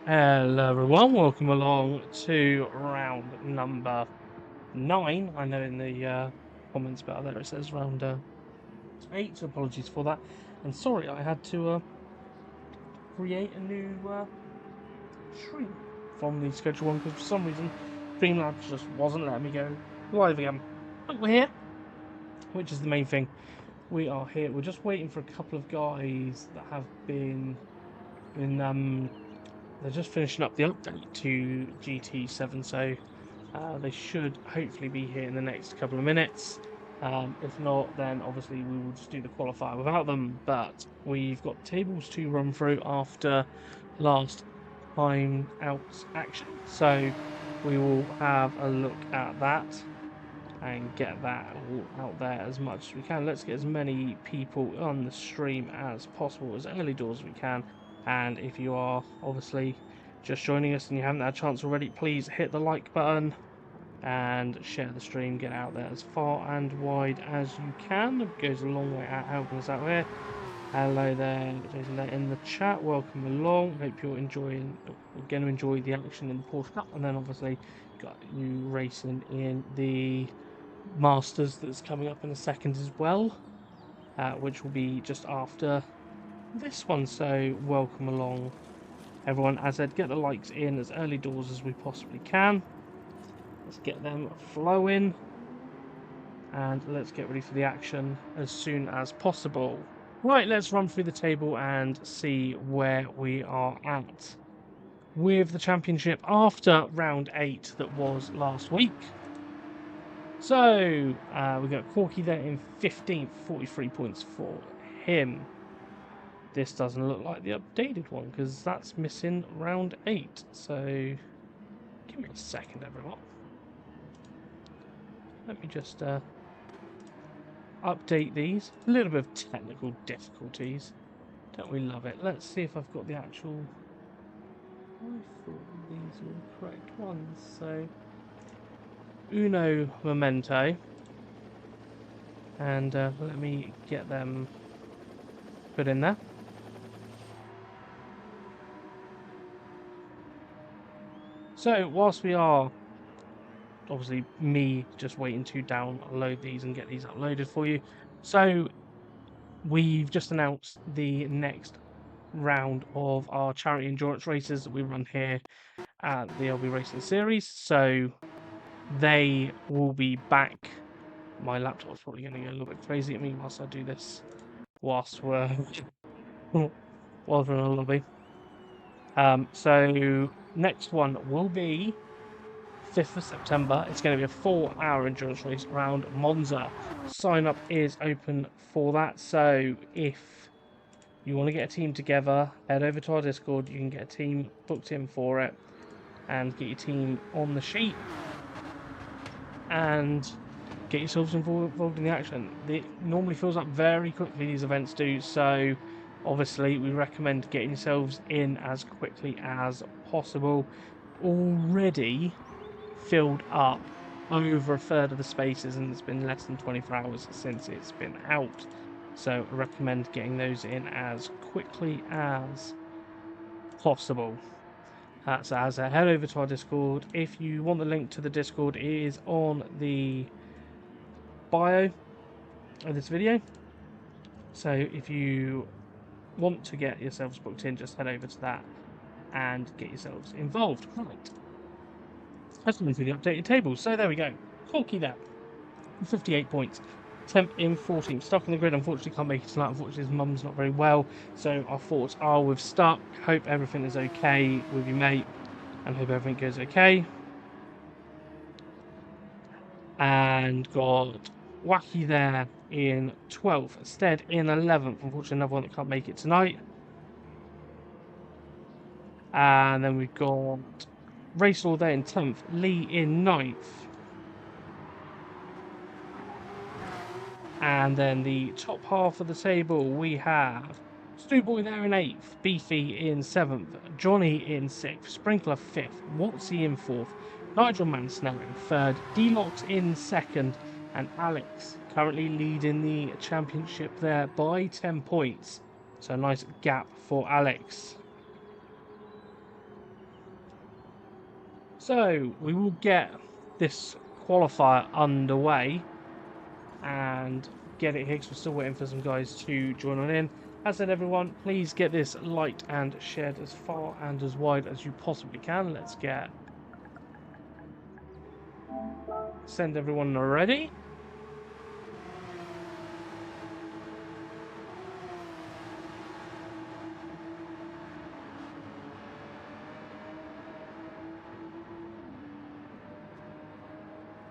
Hello everyone, welcome along to round number 9. I know in the comments about there it says round 8, so apologies for that. And sorry, I had to create a new stream from the schedule one because for some reason Streamlabs just wasn't letting me go live again. But we're here, which is the main thing. We are here. We're just waiting for a couple of guys that have been they're just finishing up the update to GT7, so they should hopefully be here in the next couple of minutes. If not, then obviously we will just do the qualifier without them. But we've got tables to run through after last time out action, so we will have a look at that and get that all out there as much as we can. Let's get as many people on the stream as possible, as early doors as we can. And if you are obviously just joining us and you haven't had a chance already, please hit the like button and share the stream. Get out there as far and wide as you can. It goes a long way at helping us out here. Hello there, Jason there in the chat. Welcome along. Hope you're enjoying. We're going to enjoy the action in the Porsche Cup, and then obviously got you racing in the Masters that's coming up in a second as well, which will be just after this one. So welcome along, everyone. As I said, get the likes in as early doors as we possibly can. Let's get them flowing, and let's get ready for the action as soon as possible. Right, let's run through the table and see where we are at with the championship after round 8 that was last week. So, we got Corky there in 15th, 43 points for him. This doesn't look like the updated one because that's missing round 8. So, give me a second, everyone. Let me just update these. A little bit of technical difficulties. Don't we love it? Let's see if I've got the actual... I thought these were the correct ones. So, Uno Memento. And let me get them put in there. So, whilst we are, obviously me just waiting to download these and get these uploaded for you. So, we've just announced the next round of our charity endurance races that we run here at the LBRacing series. So, they will be back. My laptop's probably going to go a little bit crazy at me whilst I do this, whilst we're in a lobby. So next one will be 5th of September. It's going to be a 4-hour endurance race around Monza. Sign up is open for that. So if you want to get a team together, head over to our Discord. You can get a team booked in for it and get your team on the sheet and get yourselves involved in the action. It normally fills up very quickly, these events do, so obviously we recommend getting yourselves in as quickly as possible. Already filled up over a third of the spaces, and it's been less than 24 hours since it's been out, so I recommend getting those in as quickly as possible. So as I head over to our Discord, if you want the link to the Discord, it is on the bio of this video. So if you want to get yourselves booked in, just head over to that and get yourselves involved. Right. Let's go through the updated table. So there we go. Corky there. 58 points. Temp in 14th. Stuck on the grid, unfortunately can't make it tonight. Unfortunately his mum's not very well. So our thoughts are with Stuck. Hope everything is okay with you, mate. And hope everything goes okay. And got Wacky there in 12th. Stead in 11th. Unfortunately another one that can't make it tonight. And then we've got Racelaw there in 10th. Lee in 9th. And then the top half of the table, we have Stewboy there in 8th, Beefy in 7th, Johnny in 6th, Sprinkler 5th, Watsy in 4th, Nigel Mansnell in 3rd, D-Locks in 2nd, and Alex currently leading the championship there by 10 points. So a nice gap for Alex. So we will get this qualifier underway and get it here because we're still waiting for some guys to join on in. As said, everyone, please get this liked and shared as far and as wide as you possibly can. Let's send everyone already.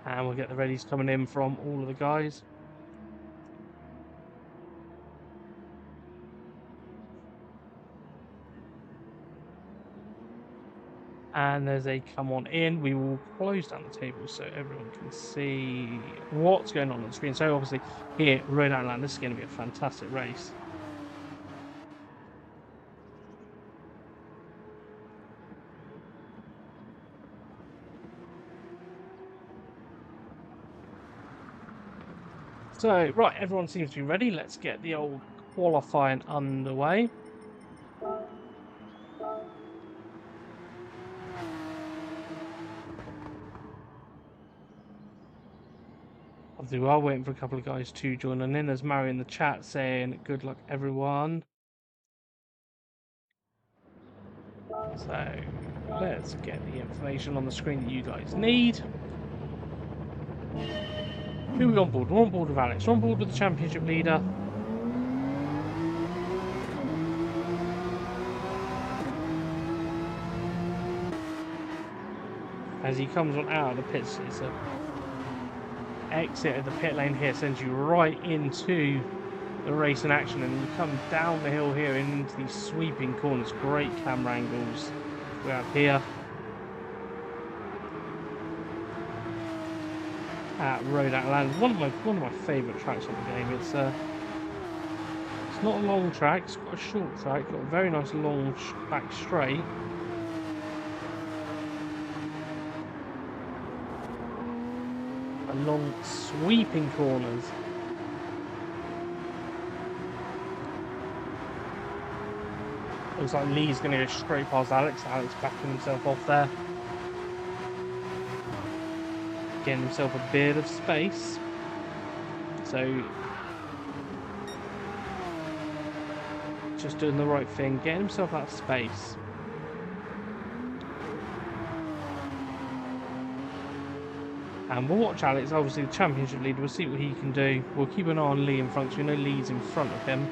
And we'll get the readies coming in from all of the guys. And there's a come on in. We will close down the table so everyone can see what's going on the screen. So obviously here, Rhode Island, this is going to be a fantastic race. So, right, everyone seems to be ready. Let's get the old qualifying underway. Obviously, we are waiting for a couple of guys to join on in. There's Mary in the chat saying, good luck, everyone. So, let's get the information on the screen that you guys need. Who are we on board? We're on board with Alex. We're on board with the championship leader. As he comes on out of the pits, it's a exit of the pit lane here, sends you right into the race in action, and you come down the hill here and into these sweeping corners. Great camera angles we have here at Rhode Island. One of my favourite tracks on the game. It's not a long track, it's quite a short track, got a very nice long back straight. Long sweeping corners. Looks like Lee's going to go straight past Alex. Alex backing himself off there. Getting himself a bit of space. So just doing the right thing, getting himself that space. And we'll watch Alex, obviously the championship leader, we'll see what he can do. We'll keep an eye on Lee in front, because we know Lee's in front of him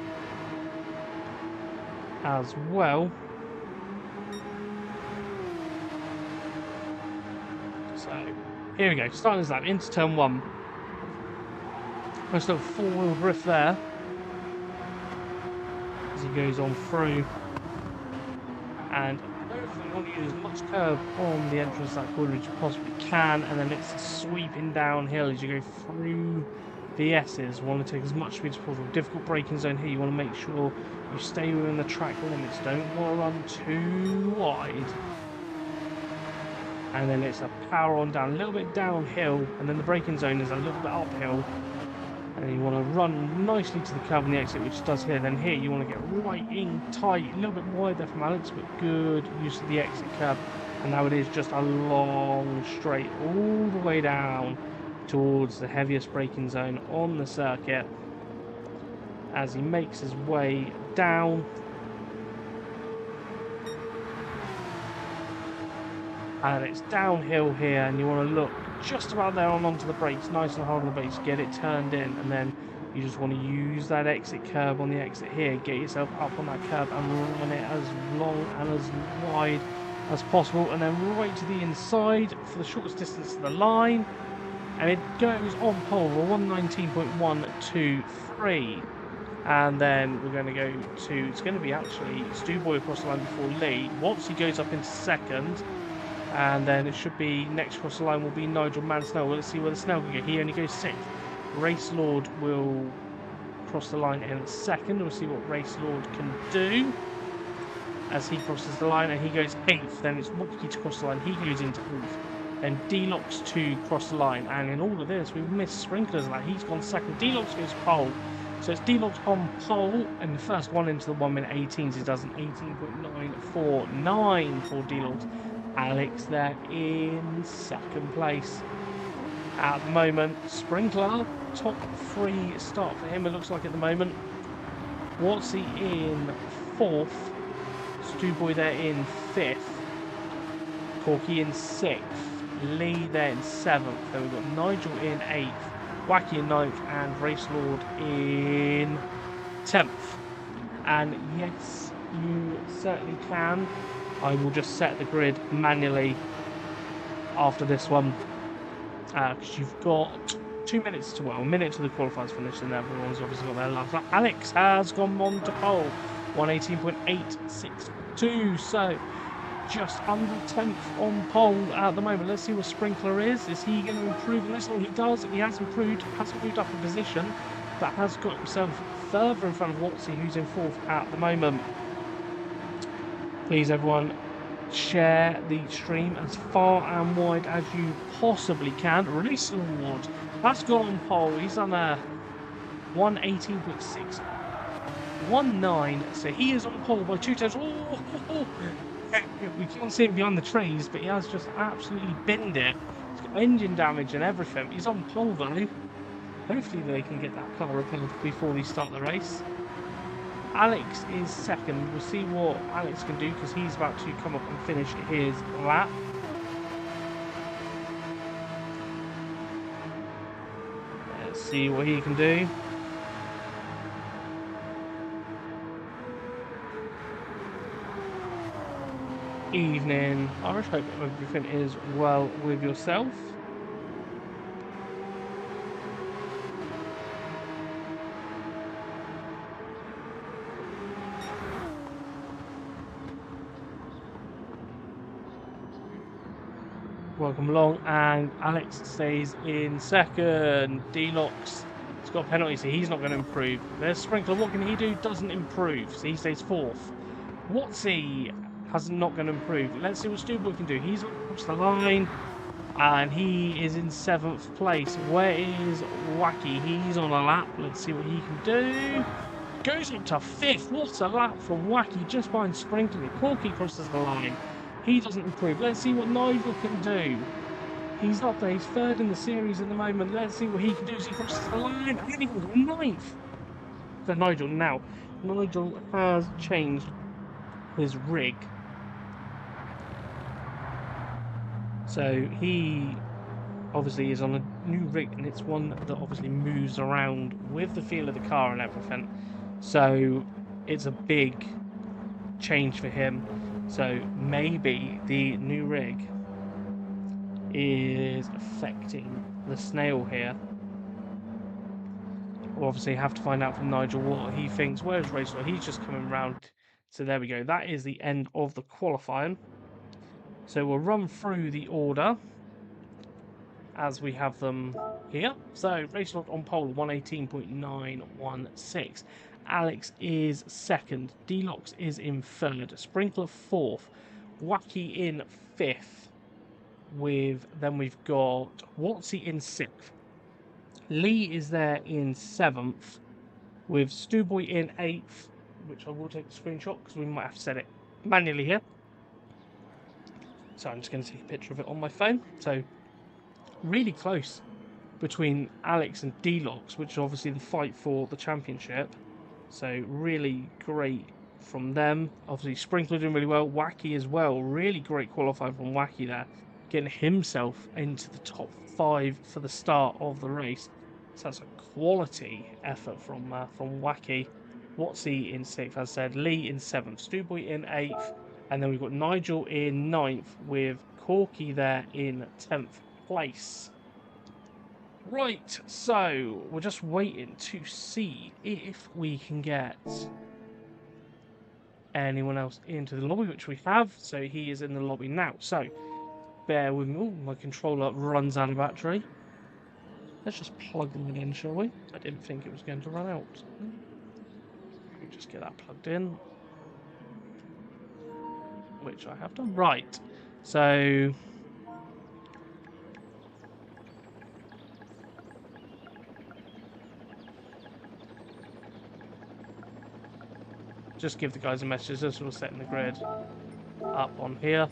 as well. So, here we go, starting his lap, into turn 1. Nice little four-wheel drift there, as he goes on through. And you want to use as much curb on the entrance of that corner as you possibly can, and then it's sweeping downhill as you go through the S's. You want to take as much speed as possible. Difficult braking zone here, you want to make sure you stay within the track limits, don't want to run too wide. And then it's a power on down, a little bit downhill, and then the braking zone is a little bit uphill. And then you want to run nicely to the curb on the exit, which it does here. Then here you want to get right in tight, a little bit wide there from Alex, but good use of the exit curb. And now it is just a long straight all the way down towards the heaviest braking zone on the circuit as he makes his way down. And it's downhill here, and you want to look just about there onto the brakes, nice and hard on the brakes, get it turned in, and then you just want to use that exit curb on the exit here, get yourself up on that curb and run it as long and as wide as possible, and then right to the inside for the shortest distance to the line, and it goes on pole for 119.123. And then we're going to go to, it's going to be actually Stu Boy across the line before Lee. Once he goes up into second, and then it should be next across the line will be Nigel Mansnell. Let's see where the Snell can go. He only goes 6th. Race Lord will cross the line in second. We'll see what Race Lord can do as he crosses the line, and he goes 8th. Then it's Monkey to cross the line. He goes into 4th. Then D-Locks to cross the line. And in all of this, we've missed Sprinklers. Like he's gone second. D-Locks goes pole. So it's D-Locks on pole, and the first one into the 1 minute 18s. He does an 18.949 for D-Locks. Alex there in second place. At the moment, Sprinkler, top 3 start for him, it looks like at the moment. Watsy in 4th. Stewboy there in 5th. Corky in 6th. Lee there in 7th. Then we've got Nigel in 8th. Wacky in 9th. And Race Lord in 10th. And yes, you certainly can. I will just set the grid manually after this one. Because you've got 2 minutes to, well, a minute to the qualifiers finish, and everyone's obviously got their last lap. Alex has gone on to pole, 118.862, so just under 10th on pole at the moment. Let's see what Sprinkler is. Is he going to improve on this one? He does. He has improved, hasn't moved up a position, but has got himself further in front of Watsy, who's in 4th at the moment. Please, everyone, share the stream as far and wide as you possibly can. Race Lord has gone on pole. He's on a 118.619, so he is on pole by 2 times. Oh, we can't see him behind the trees, but he has just absolutely binned it. He's got engine damage and everything. He's on pole though. Hopefully they can get that car repaired before they start the race. Alex is second. We'll see what Alex can do because he's about to come up and finish his lap. Let's see what he can do. Evening, Irish. Hope everything is well with yourself. Welcome along, and Alex stays in second. D-Locks has got a penalty, so he's not going to improve. There's Sprinkler. What can he do? Doesn't improve, so he stays 4th. Watsy has not going to improve. Let's see what Stewboy can do. He's across the line, and he is in 7th place. Where is Wacky? He's on a lap. Let's see what he can do. Goes up to 5th. What a lap from Wacky, just behind Sprinkler. Corky crosses the line. He doesn't improve. Let's see what Nigel can do. He's up there. He's 3rd in the series at the moment. Let's see what he can do as he crosses the line. And he was 9th. For Nigel. Now, Nigel has changed his rig. So he obviously is on a new rig, and it's one that obviously moves around with the feel of the car and everything. So it's a big change for him. So maybe the new rig is affecting the snail here. We'll obviously have to find out from Nigel what he thinks. Where's Raceway? He's just coming round. So there we go. That is the end of the qualifying. So we'll run through the order as we have them here. So Raceway on pole, 118.916. Alex is second. D-Locks is in 3rd. Sprinkler 4th. Wacky in 5th. Then we've got Watsy in 6th. Lee is there in 7th. With Stewboy in 8th, which I will take a screenshot because we might have to set it manually here. So I'm just going to take a picture of it on my phone. So really close between Alex and D-Locks, which is obviously the fight for the championship. So really great from them. Obviously Sprinkler doing really well. Wacky as well. Really great qualifying from Wacky there. Getting himself into the top 5 for the start of the race. So that's a quality effort from Wacky. Watsy in 6th, as I said. Lee in 7th. Stewboy in 8th. And then we've got Nigel in 9th with Corky there in 10th place. Right, so we're just waiting to see if we can get anyone else into the lobby, which we have. So he is in the lobby now. So bear with me. Oh, my controller runs out of battery. Let's just plug them in, shall we? I didn't think it was going to run out. We'll just get that plugged in, which I have done. Right, so just give the guys a message as we're setting the grid up on here.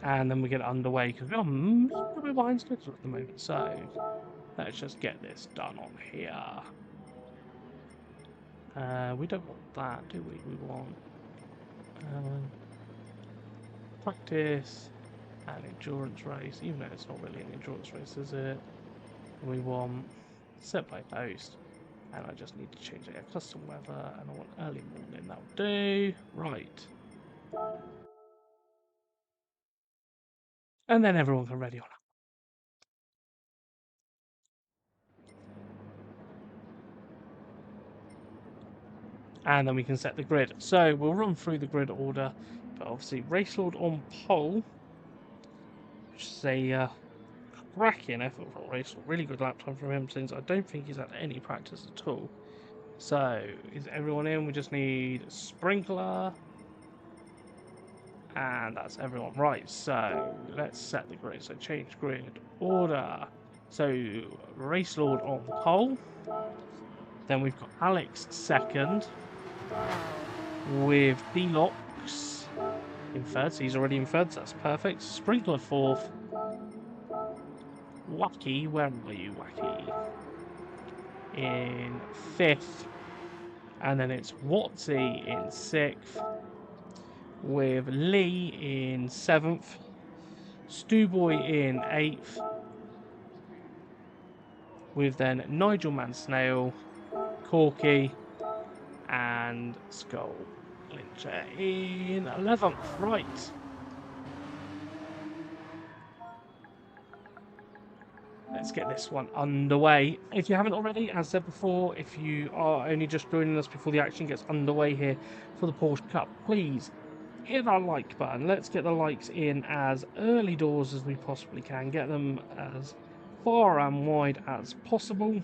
and then we get it underway because we're a little bit behind schedule at the moment. So let's just get this done on here. We don't want that, do we? We want practice and endurance race, even though it's not really an endurance race, is it? We want set by post, and I just need to change it to custom weather, and I want early morning. That'll do. Right. And then everyone can ready on it. And then we can set the grid. So we'll run through the grid order, but obviously Racelord on pole, which is a cracking effort from Racelord. Really good lap time from him since I don't think he's had any practice at all. So is everyone in? We just need Sprinkler. And that's everyone. Right, so let's set the grid. So change grid order. So Racelord on pole. Then we've got Alex second. With Delox in third. So he's already in third, so that's perfect. Sprinkler fourth. Wacky, where are you, Wacky? In fifth. And then it's Watsy in sixth. With Lee in seventh, Stewboy in 8th, with then Nigel Mansnail, Corky, and Skull Lyncher in 11th. Right. Let's get this one underway. If you haven't already, as said before, if you are only just joining us before the action gets underway here for the Porsche Cup, please hit that like button. Let's get the likes in as early doors as we possibly can. Get them as far and wide as possible.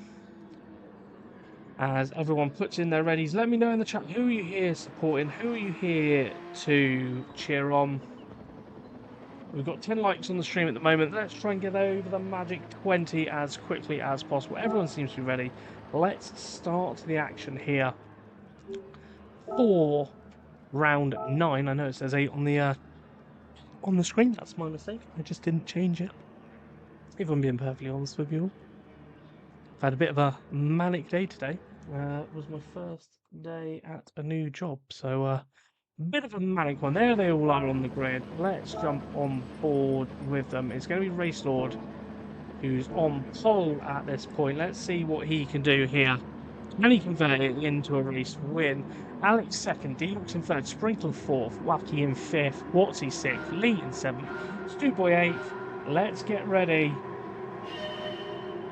As everyone puts in their readies, let me know in the chat, who are you here supporting? Who are you here to cheer on? We've got 10 likes on the stream at the moment. Let's try and get over the magic 20 as quickly as possible. Everyone seems to be ready. Let's start the action here for round 9. I know it says 8 on the screen. That's my mistake. I just didn't change it. If I'm being perfectly honest with you all. I've had a bit of a manic day today. It was my first day at a new job, so bit of a manic one. There they all are on the grid. Let's jump on board with them. It's going to be Racelord, who's on pole at this point. Let's see what he can do here. Can he convert it into a race win? Alex second, Deluxe in third, Sprinkle fourth, Wacky in fifth, Watsy sixth, Lee in seventh, Stewboy eighth. Let's get ready.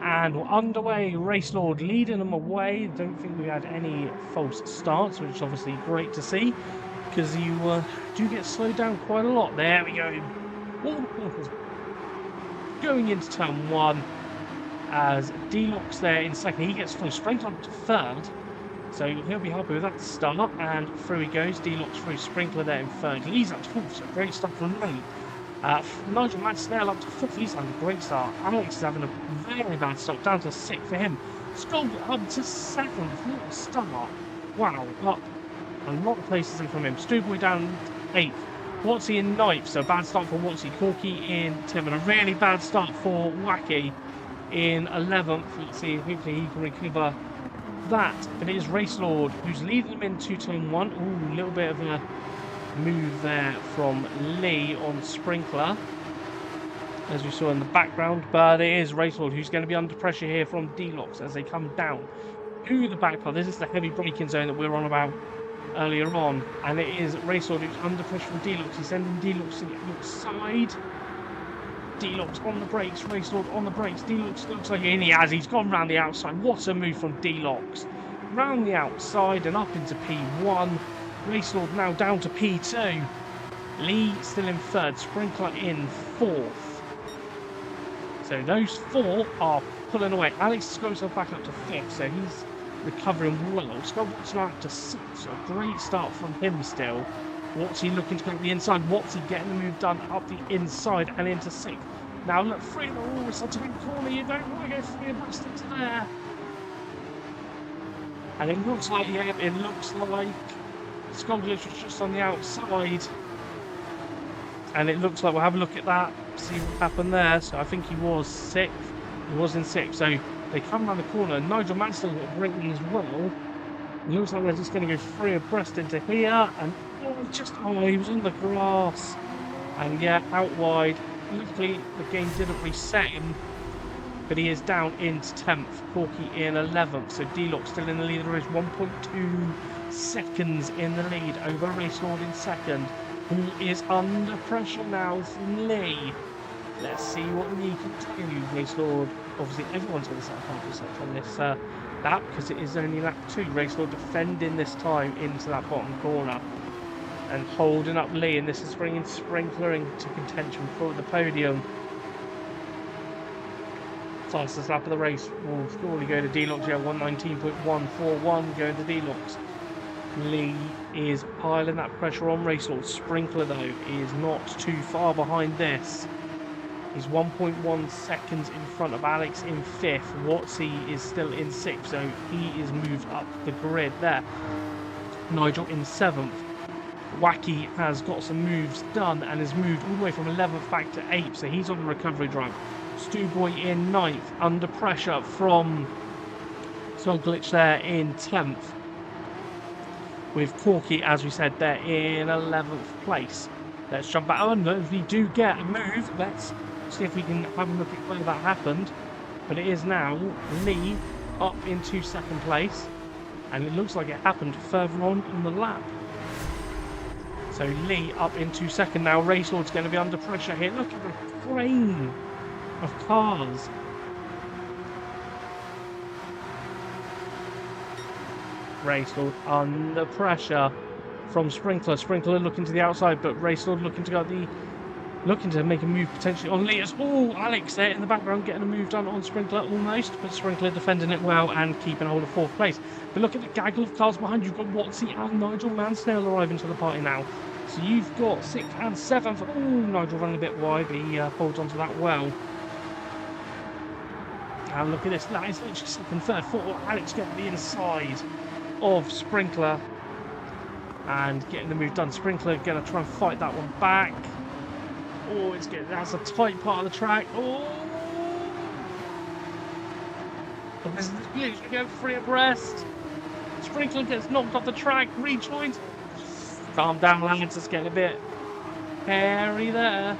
And we're underway. Racelord leading them away. Don't think we had any false starts, which is obviously great to see, because you do get slowed down quite a lot. There we go. Going into turn 1 as Deluxe there in second. He gets full Sprinkler up to third, so he'll be happy with that start. And through he goes. Deluxe through, Sprinkler there in third. Lee's up to fourth, so great start from Lee. Nigel Mansnail up to fifth. He's having a great start. Alex is having a very bad start, down to sixth for him. Skull up to second. What a start. Wow, up a lot of places in from him. Stewboy down 8th. Watsy in 9th, so bad start for Watsy. Corky in 10th, and a really bad start for Wacky in 11th. Let's see, hopefully he can recover that. But it is Racelord who's leading them into turn 1. Ooh, a little bit of a move there from Lee on Sprinkler, as we saw in the background. But it is Racelord who's going to be under pressure here from Deluxe as they come down to the back part. This is the heavy braking zone that we were on about earlier on, and it is Racelord who's under pressure from Deluxe. He's sending Deluxe to the outside. Deluxe on the brakes, Racelord on the brakes. Deluxe looks like he's gone round the outside. What a move from Deluxe. Round the outside and up into P1. Racelord now down to P2. Lee still in third, Sprinkler in fourth. So those 4 are pulling away. Alex has got himself back up to 5th, so he's recovering well. Scott's now up to 6th, so a great start from him still. Watsy looking to go to the inside. Watsy getting the move done up the inside and into 6th. Now look, free the wall, such a big corner. You don't want to go free and bust into there. And it looks like, yeah, it looks like Skoglitz was just on the outside. And it looks like we'll have a look at that, see what happened there. So I think he was 6th. He was in 6th. So they come around the corner. Nigel Mansell got Brinkley as well. It looks like they're just going to go 3 abreast into here. And he was on the grass. And yeah, out wide. Luckily, the game didn't reset him. But he is down into 10th. Corky in 11th. So D-Lock still in the lead. There is 1.2 seconds in the lead over Race Lord in 2nd. Who is under pressure now from Lee. Let's see what Lee can do. Race Lord, obviously everyone's going to set up research on this lap because it is only lap 2. Race Lord defending this time into that bottom corner and holding up Lee, and this is bringing Sprinkler into contention for the podium. Fastest lap of the race will surely go to D-Locks. Yeah, 119.141 going to D-Locks. Lee is piling that pressure on Race Lord. Sprinkler, though, is not too far behind this. He's 1.1 seconds in front of Alex in 5th. Watsy is still in 6th, so he is moved up the grid there. Nigel in 7th. Wacky has got some moves done and has moved all the way from 11th back to 8th, so he's on the recovery drive. Stu Boy in 9th, under pressure from Glitch there in 10th. With Corky, as we said, there in 11th place. Let's jump back on. If we do get a move, let's see if we can have a look at where that happened. But it is now Lee up into 2nd place. And it looks like it happened further on in the lap. So Lee up into 2nd now. Race Lord's going to be under pressure here. Look at the train of cars. Race Lord under pressure from Sprinkler. Sprinkler looking to the outside, but Race Lord looking to make a move potentially on Lee. Oh, Alex there in the background getting a move done on Sprinkler almost, but Sprinkler defending it well and keeping hold of 4th place. But look at the gaggle of cars behind you. You've got Watsy and Nigel Mansell arriving to the party now. So you've got 6th and 7th. Oh, Nigel running a bit wide, but he holds onto that well. And look at this. That is literally 2nd, 3rd, 4th. Alex getting the inside of Sprinkler and getting the move done. Sprinkler going to try and fight that one back. Oh, that's a tight part of the track. Oh, this is huge. We go 3 abreast. Sprinkler gets knocked off the track, rejoins. Calm down, lads. It's getting a bit hairy there.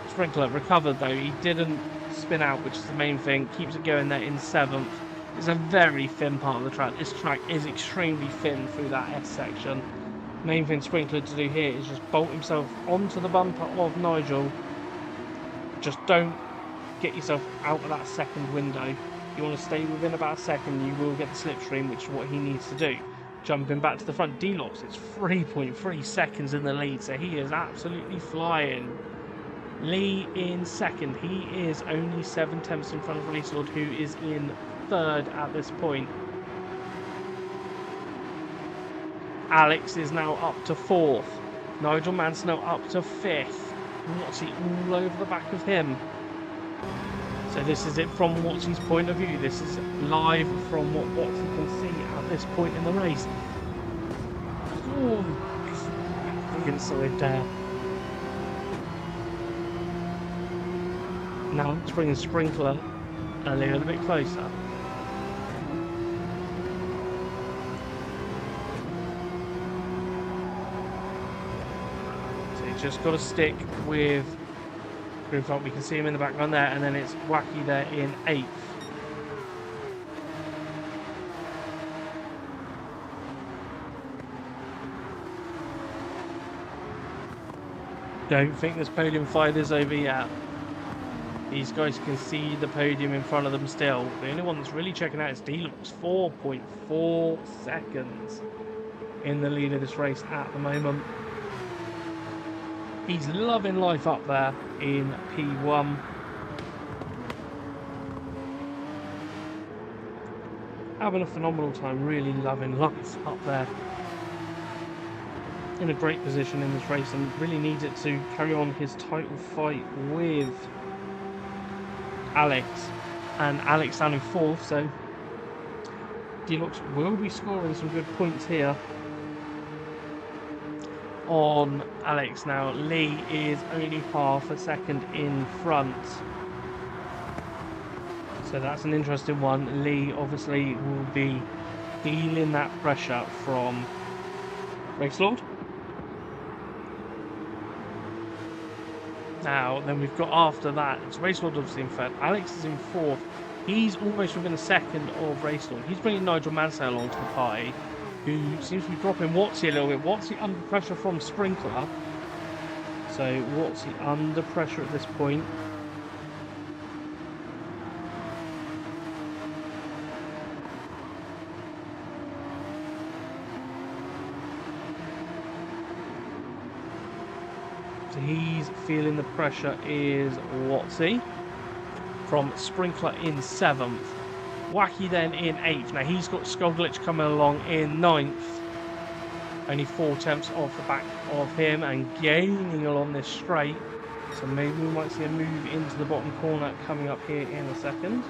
Sprinkler recovered though. He didn't spin out, which is the main thing. Keeps it going there in 7th. It's a very thin part of the track. This track is extremely thin through that S section. Main thing Sprinkler to do here is just bolt himself onto the bumper of Nigel. Just don't get yourself out of that 2nd window. You want to stay within about a 2nd, you will get the slipstream, which is what he needs to do. Jumping back to the front, D-Locks, it's 3.3 seconds in the lead, so he is absolutely flying. Lee in 2nd. He is only 7/10 in front of Race Lord, who is in 3rd at this point. Alex is now up to 4th. Nigel Mansell up to 5th. Watsy all over the back of him. So this is it from Watsy's point of view. This is live from what Watsy can see at this point in the race. Oh, the inside there. Now let's bring a Sprinkler a little bit closer. Just got to stick with Greenfelt. We can see him in the background there, and then it's Wacky there in 8th. Don't think this podium fight is over yet. These guys can see the podium in front of them still. The only one that's really checking out is D-Locks. 4.4 seconds in the lead of this race at the moment. He's loving life up there in P1. Having a phenomenal time, really loving life up there. In a great position in this race and really needs it to carry on his title fight with Alex. And Alex down in 4th, so D-Locks will be scoring some good points here. on Alex now. Lee is only half a second in front. So that's an interesting one. Lee obviously will be feeling that pressure from Racelord. Now, then we've got after that, it's Racelord obviously in third. Alex is in fourth. He's almost within a second of Racelord. He's bringing Nigel Mansell along to the party, who seems to be dropping Watsy a little bit. Watsy under pressure from Sprinkler. So Watsy under pressure at this point. So he's feeling the pressure is Watsy from Sprinkler in 7th. Wacky then in 8th. Now he's got Skullglitch coming along in 9th. Only 4 tenths off the back of him and gaining along this straight. So maybe we might see a move into the bottom corner coming up here in a second.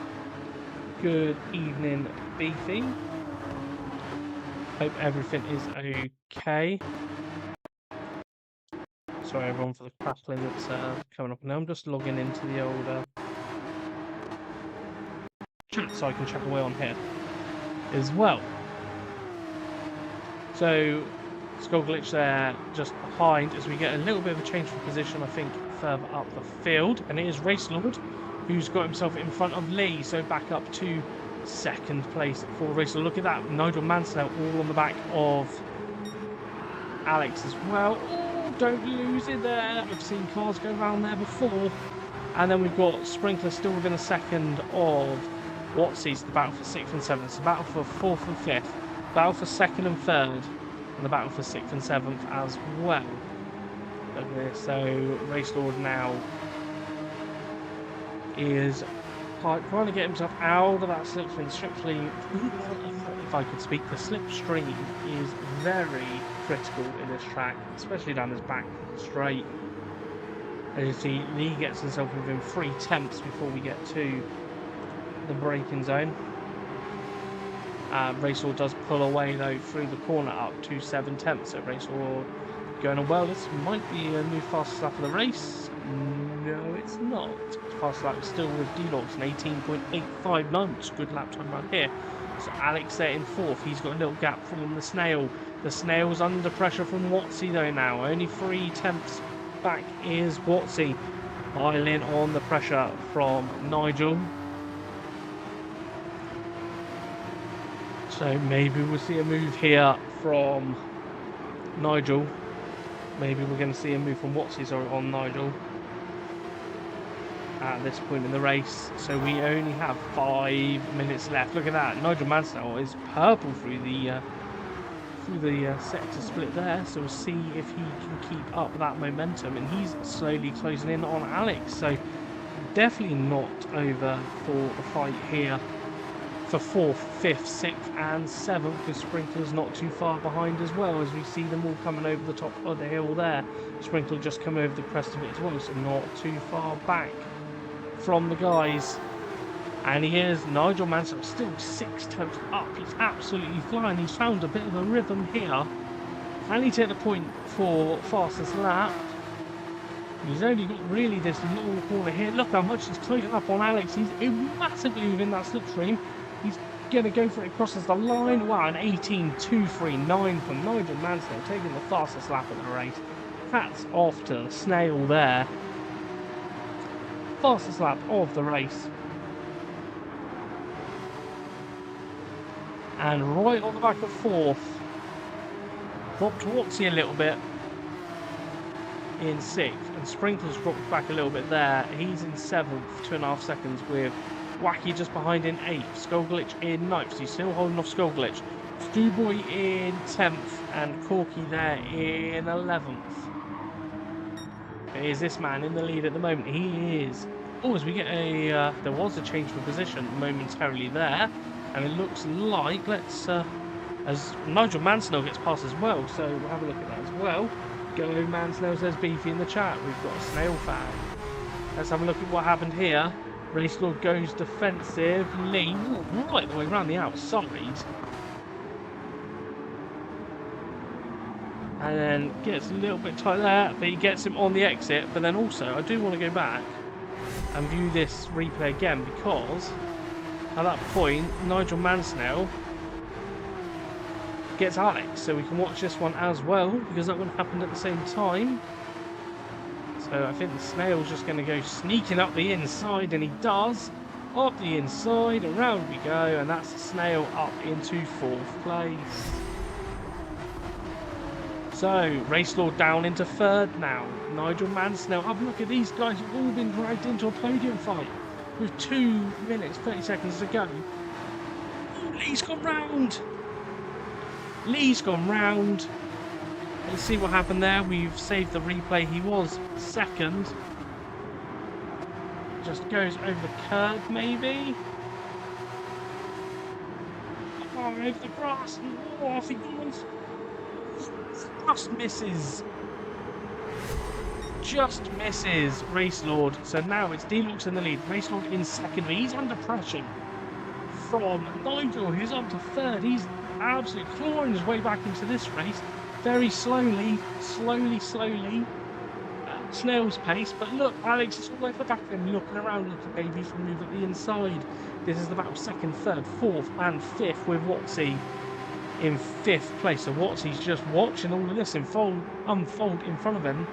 Good evening, Beefy. Hope everything is okay. Sorry everyone for the crackling that's coming up now. I'm just logging into the old chat so I can chat away on here as well. So Skullglitch there just behind as we get a little bit of a change of position, I think, further up the field. And it is Racelord who's got himself in front of Lee, so back up to 2nd place for Racelord. Look at that, Nigel Mansell all on the back of Alex as well. Oh, don't lose it there. I've seen cars go around there before. And then we've got Sprinkler still within a second of Watsy's, the battle for 6th and 7th. It's the battle for 4th and 5th. Battle for 2nd and 3rd. And the battle for 6th and 7th as well. Look at this. So Racelord now is trying to get himself out of that slipstream. If I could speak, the slipstream is very critical in this track, especially down this back straight. As you see, Lee gets himself within 3 tenths before we get to the braking zone. Racelord does pull away though through the corner up to 7 tenths. So Racelord going well. This might be a new fastest lap of the race. No, it's not. Fast lap is still with D-Logs, an 18.859, which is a good lap time right here. So Alex there in 4th. He's got a little gap from the Snail. The Snail's under pressure from Watsy though now. Only 3 tenths back is Watsy. Piling on the pressure from Nigel. So maybe we'll see a move here from Nigel. Maybe we're going to see a move from Watsy, sorry, on Nigel at this point in the race. So we only have 5 minutes left. Look at that. Nigel Mansell is purple through the sector split there. So we'll see if he can keep up that momentum. And he's slowly closing in on Alex. So definitely not over for the fight here for 4th, 5th, 6th and 7th, because Sprinkler's not too far behind as well, as we see them all coming over the top of the hill there. Sprinkler just come over the crest of it as well, so not too far back from the guys. And here's Nigel Mansell still 6 tenths up. He's absolutely flying. He's found a bit of a rhythm here. And he's at the point for fastest lap. He's only got really this little corner here. Look how much he's closing up on Alex. He's massively within that slipstream. He's going to go for it, crosses the line. Wow, an 18.239 from Nigel Mansell, taking the fastest lap of the race. Hats off to the Snail there. Fastest lap of the race. And right on the back of 4th. Dropped Watsy a little bit in 6th. And Sprinkler's dropped back a little bit there. He's in 7th, 2.5 seconds with Wacky just behind in 8th, Skullglitch in 9th, so he's still holding off Skullglitch. Stewboy in 10th, and Corky there in 11th. Is this man in the lead at the moment? He is. Oh, as we get a, there was a change of position momentarily there, and it looks like, as Nigel Mansell gets past as well, so we'll have a look at that as well. Go Mansell, says Beefy in the chat. We've got a Snail fan. Let's have a look at what happened here. Racelord goes defensive. Lee right the way around the outside. and then gets a little bit tight there, but he gets him on the exit. But then also, I do want to go back and view this replay again, because at that point, Nigel Mansell gets Alex, so we can watch this one as well, because that one happened at the same time. So I think the snail's just going to go sneaking up the inside, and he does. Up the inside, around we go, and that's the snail up into 4th place. So, Race Lord down into 3rd now. Nigel Mansell. Have a look at these guys who've all been dragged into a podium fight with 2 minutes, 30 seconds to go. Ooh, Lee's gone round. Lee's gone round. Let's see what happened there. We've saved the replay. He was 2nd. Just goes over the curb, maybe. Oh, over the grass. Oh, off he goes. Just misses. Just misses Race Lord. So now it's D-Lux in the lead. Race Lord in 2nd. He's under pressure from Nigel, who's up to 3rd. He's absolutely clawing his way back into this race. Very slowly. Snail's pace, but look, Alex is all over the back of him, looking around like a baby for a move at the inside. This is the battle 2nd, 3rd, 4th, and 5th with Watsy in 5th place. So Watsy's just watching all of this unfold in front of him.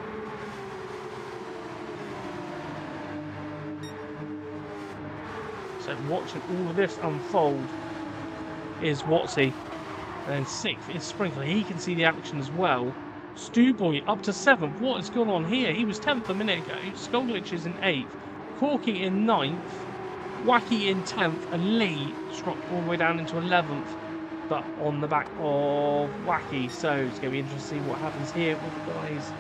So watching all of this unfold is Watsy. And then 6th is Sprinkler. He can see the action as well. Stewboy up to 7th. What has gone on here? He was 10th a minute ago. Skullglitch is in 8th. Corky in 9th. Wacky in 10th. And Lee dropped all the way down into 11th. But on the back of Wacky. So it's going to be interesting to see what happens here with the guys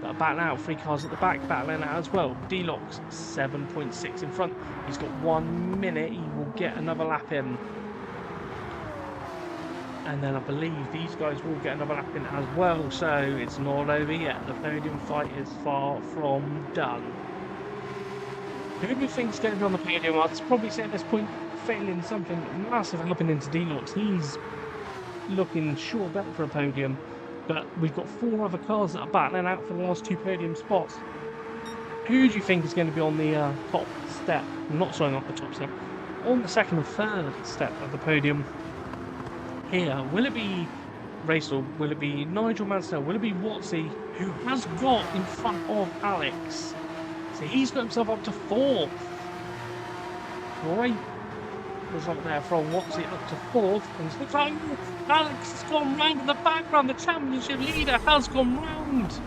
that are battling out. 3 cars at the back battling out as well. D-Lux 7.6 in front. He's got 1 minute. He will get another lap in. And then I believe these guys will get another lap in as well, so it's not over yet. The podium fight is far from done. Who do you think is going to be on the podium? I'd probably say at this point, failing something massive happening to D-Lux. He's looking sure bet for a podium, but we've got 4 other cars that are battling out for the last 2 podium spots. Who do you think is going to be on the top step? Not the top step. On the 2nd and 3rd step of the podium? Here, will it be Race Lord? Will it be Nigel Mansell? Will it be Watsy, who has got in front of Alex? So he's got himself up to 4th. Great result there from Watsy up to 4th. And it's like Alex has gone round in the background. The championship leader has gone round.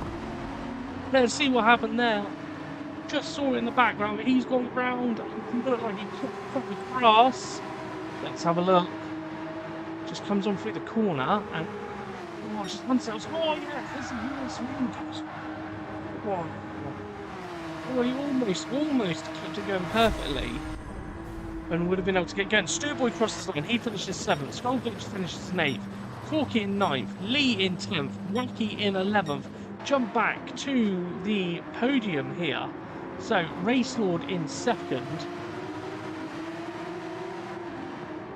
Let's see what happened there. Just saw it in the background, but he's gone round. It looked like he took the grass. Let's have a look. Just comes on through the corner and just themselves. Oh yeah, there's a US windows. Oh, he almost kept it going perfectly and would have been able to get going. Stewboy crosses the line. He finishes 7th. Skullglitch finishes in 8th. Corky in 9th. Lee in 10th. Wacky in 11th. Jump back to the podium here. So Race Lord in 2nd.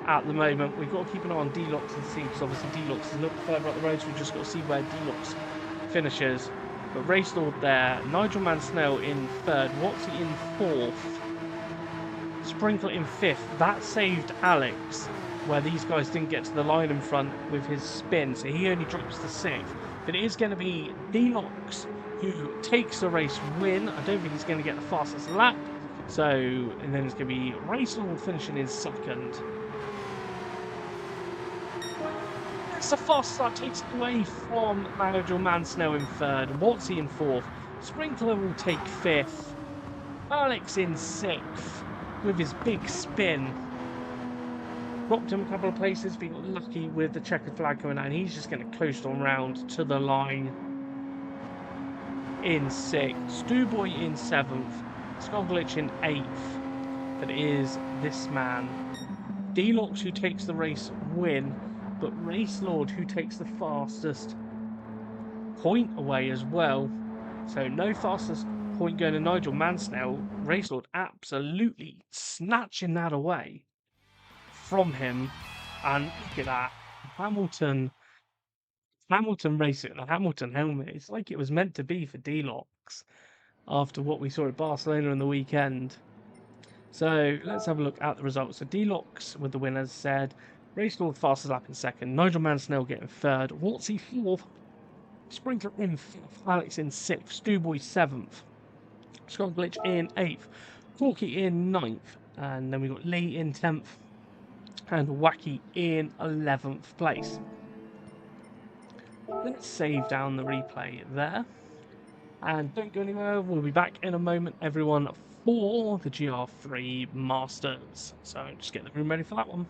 At the moment, we've got to keep an eye on D-Lux and see, because obviously D-Lux is a little further up the road, so we've just got to see where D-Lux finishes. But Race Lord there, Nigel Mansell in 3rd, Watsy in 4th, Sprinkle in 5th. That saved Alex, where these guys didn't get to the line in front with his spin, so he only drops to 6th. But it is going to be D-Lux who takes the race win. I don't think he's going to get the fastest lap. So, and then it's going to be Race Lord finishing in 2nd. It's the fast start, takes it away from Nigel Mansell in 3rd, Watsy in 4th, Sprinkler will take 5th, Alex in 6th with his big spin. Dropped him a couple of places, but he got lucky with the checkered flag coming out, and he's just going to coast on round to the line in 6th, Stewboy in 7th, Skullglitch in 8th. But it is this man, D-Lux, who takes the race win. But Race Lord who takes the fastest point away as well. So no fastest point going to Nigel Mansell. Race Lord absolutely snatching that away from him. And look at that. Hamilton Hamilton racing, the Hamilton helmet. It's like it was meant to be for D-Locks after what we saw at Barcelona on the weekend. So let's have a look at the results. So D-Locks with the win, as said. Race North fastest lap in second. Nigel Mansell getting third. Watsy fourth. Sprinkler in fifth. Alex in sixth. Stewboy seventh. Scott Glitch in eighth. Corky in ninth. And then we got Lee in 10th. And Wacky in 11th place. Let's save down the replay there. And don't go anywhere, we'll be back in a moment, everyone, for the GR3 Masters. So just get the room ready for that one.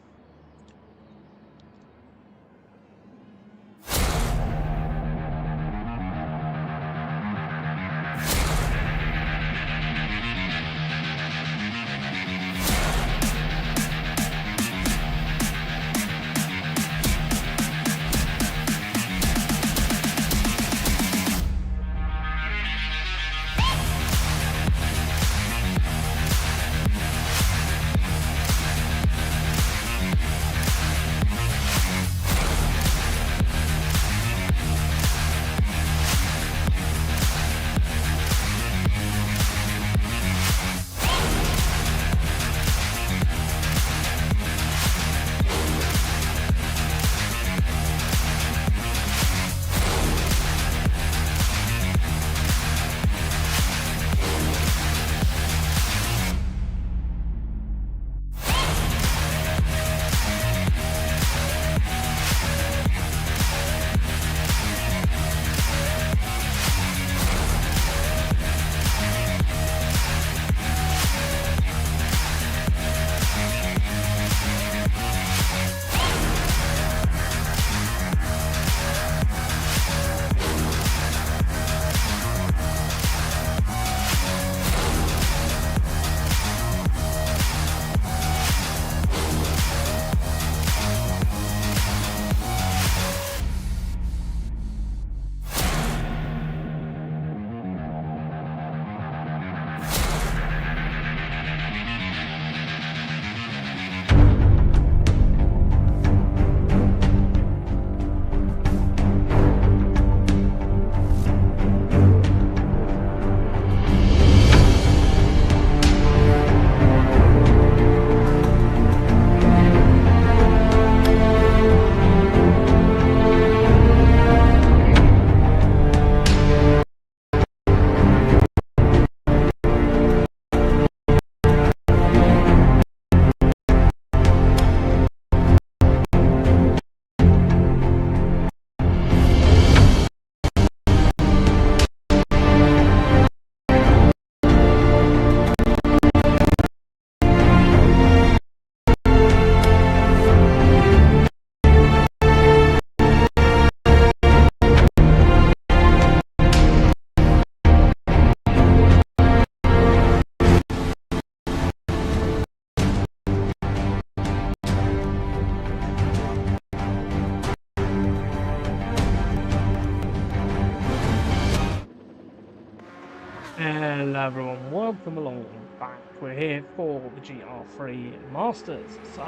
Hello everyone, welcome along back. We're here for the GR3 Masters. So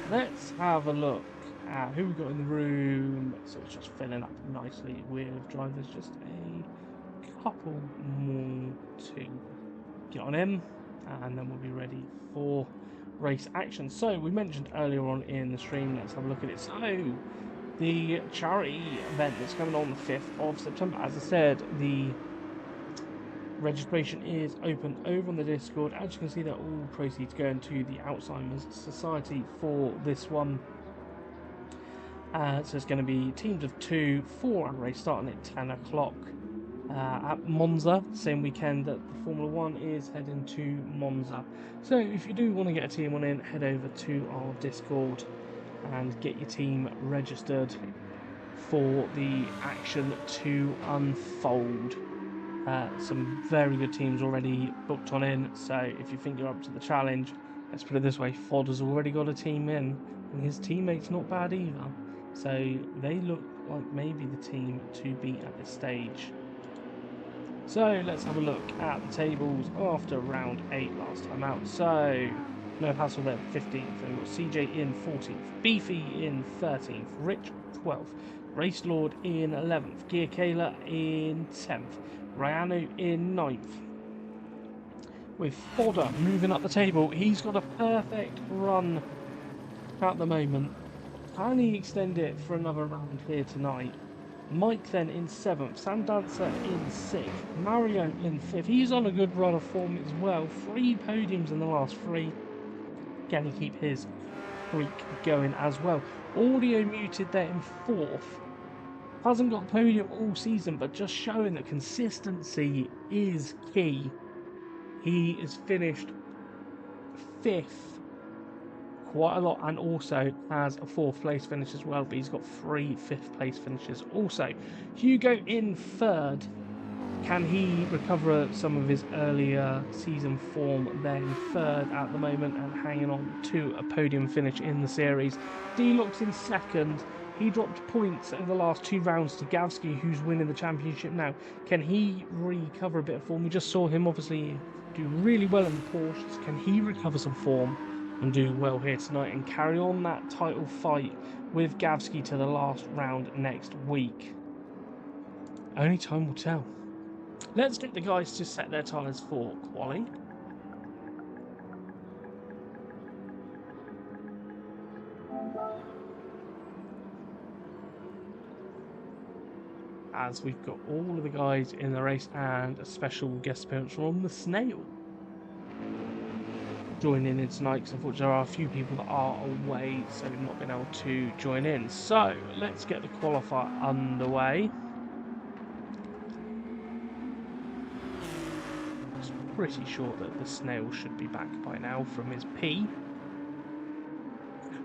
let's have a look at who we got in the room. So it's just filling up nicely with drivers, just a couple more to get on in, and then we'll be ready for race action. So we mentioned earlier on in the stream, let's have a look at it. So the charity event that's coming on the 5th of September, as I said, the registration is open over on the Discord. As you can see, that all proceeds going to the Alzheimer's Society for this one. So it's going to be teams of 2, 4-hour race starting at 10 o'clock at Monza. Same weekend that the Formula 1 is heading to Monza. So if you do want to get a team on in, head over to our Discord and get your team registered for the action to unfold. Some very good teams already booked on in, so if you think you're up to the challenge, let's put it this way, Fod has already got a team in, and his teammate's not bad either, so they look like maybe the team to beat at this stage. So let's have a look at the tables after round 8 last time out. So no hassle there, 15th, and we've got CJ in 14th, Beefy in 13th, Rich 12th, Race Lord in 11th, Gear Kayla in 10th, Ryano in 9th. With Fodder moving up the table, he's got a perfect run at the moment. Can he extend it for another round here tonight? Mike then in 7th, Sam Dancer in 6th, Mario in 5th. He's on a good run of form as well. 3 podiums in the last 3. Can he keep his streak going as well? Audio Muted there in 4th. Hasn't got a podium all season, but just showing that consistency is key. He is finished 5th quite a lot, and also has a 4th place finish as well, but he's got 3 5th place finishes also. Hugo in 3rd. Can he recover some of his earlier season form? There in 3rd at the moment and hanging on to a podium finish in the series. Deluxe in 2nd. He dropped points over the last 2 rounds to Gavsky, who's winning the championship now. Can he recover a bit of form? We just saw him obviously do really well in the Porsches. Can he recover some form and do well here tonight and carry on that title fight with Gavsky to the last round next week? Only time will tell. Let's get the guys to set their tyres for quali. As we've got all of the guys in the race and a special guest appearance from the Snail joining in tonight, because unfortunately there are a few people that are away, so they've not been able to join in. So let's get the qualifier underway. Pretty sure that the Snail should be back by now from his P.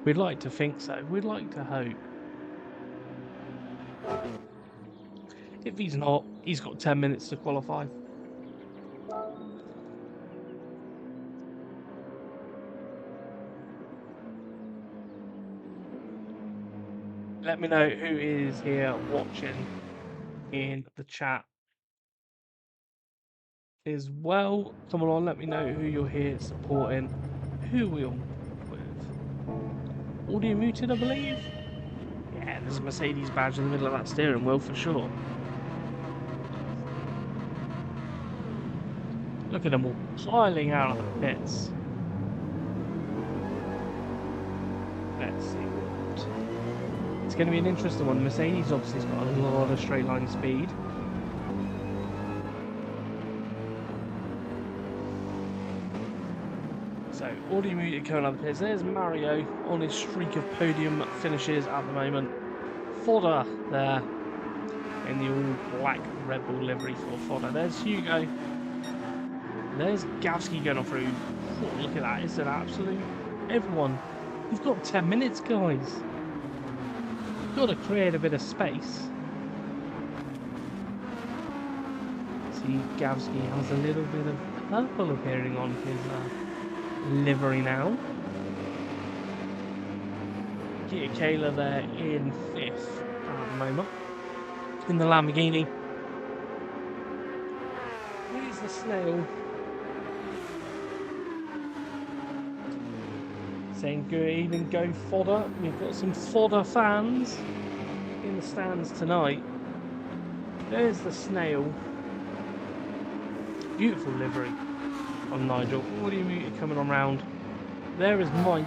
We'd like to think so. We'd like to hope. If he's not, he's got 10 minutes to qualify. Let me know who is here watching in the chat as well. Come on, let me know who you're here supporting. Who we on with? Audio Muted, I believe. Yeah, there's a Mercedes badge in the middle of that steering wheel for sure. Look at them all piling out of the pits. Let's see what. It's going to be an interesting one. Mercedes obviously has got a lot of straight line speed. So, Audio Muted coming out of the pits. There's Mario on his streak of podium finishes at the moment. Fodder there in the all black Red Bull livery for Fodder. There's Hugo. There's Gavsky going on through. Oh, look at that. It's an absolute everyone. You've got 10 minutes, guys. You've got to create a bit of space. See, Gavsky has a little bit of purple appearing on his livery now. Gear Kayla there in 5th at the moment in the Lamborghini. Here's the Snail saying good evening, go Fodder. We've got some Fodder fans in the stands tonight. There's the Snail. Beautiful livery on Nigel. Audio Muted coming on round. There is Mike.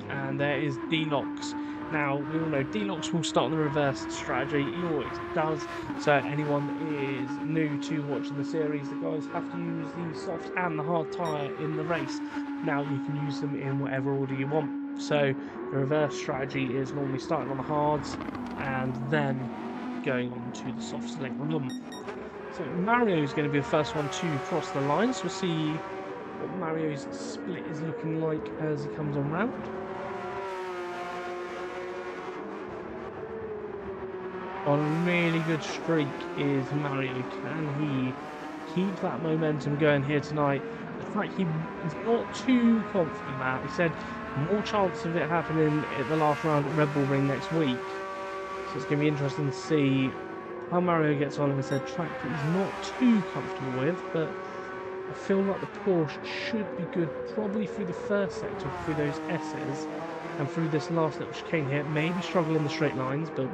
And there is Deluxe. Now, we all know Deluxe will start on the reverse strategy. He always does. So anyone that is new to watching the series, the guys have to use the soft and the hard tyre in the race. Now you can use them in whatever order you want. So the reverse strategy is normally starting on the hards and then going on to the softs later on. So Mario is going to be the first one to cross the line. So we'll see what Mario's split is looking like as he comes on round. On a really good streak is Mario. Can he keep that momentum going here tonight? It's like he's not too confident now. He said more chance of it happening at the last round at Red Bull Ring next week. So it's going to be interesting to see how Mario gets on in said track that he's not too comfortable with, but I feel like the Porsche should be good probably through the first sector, through those S's, And through this last little chicane here, maybe struggle in the straight lines, but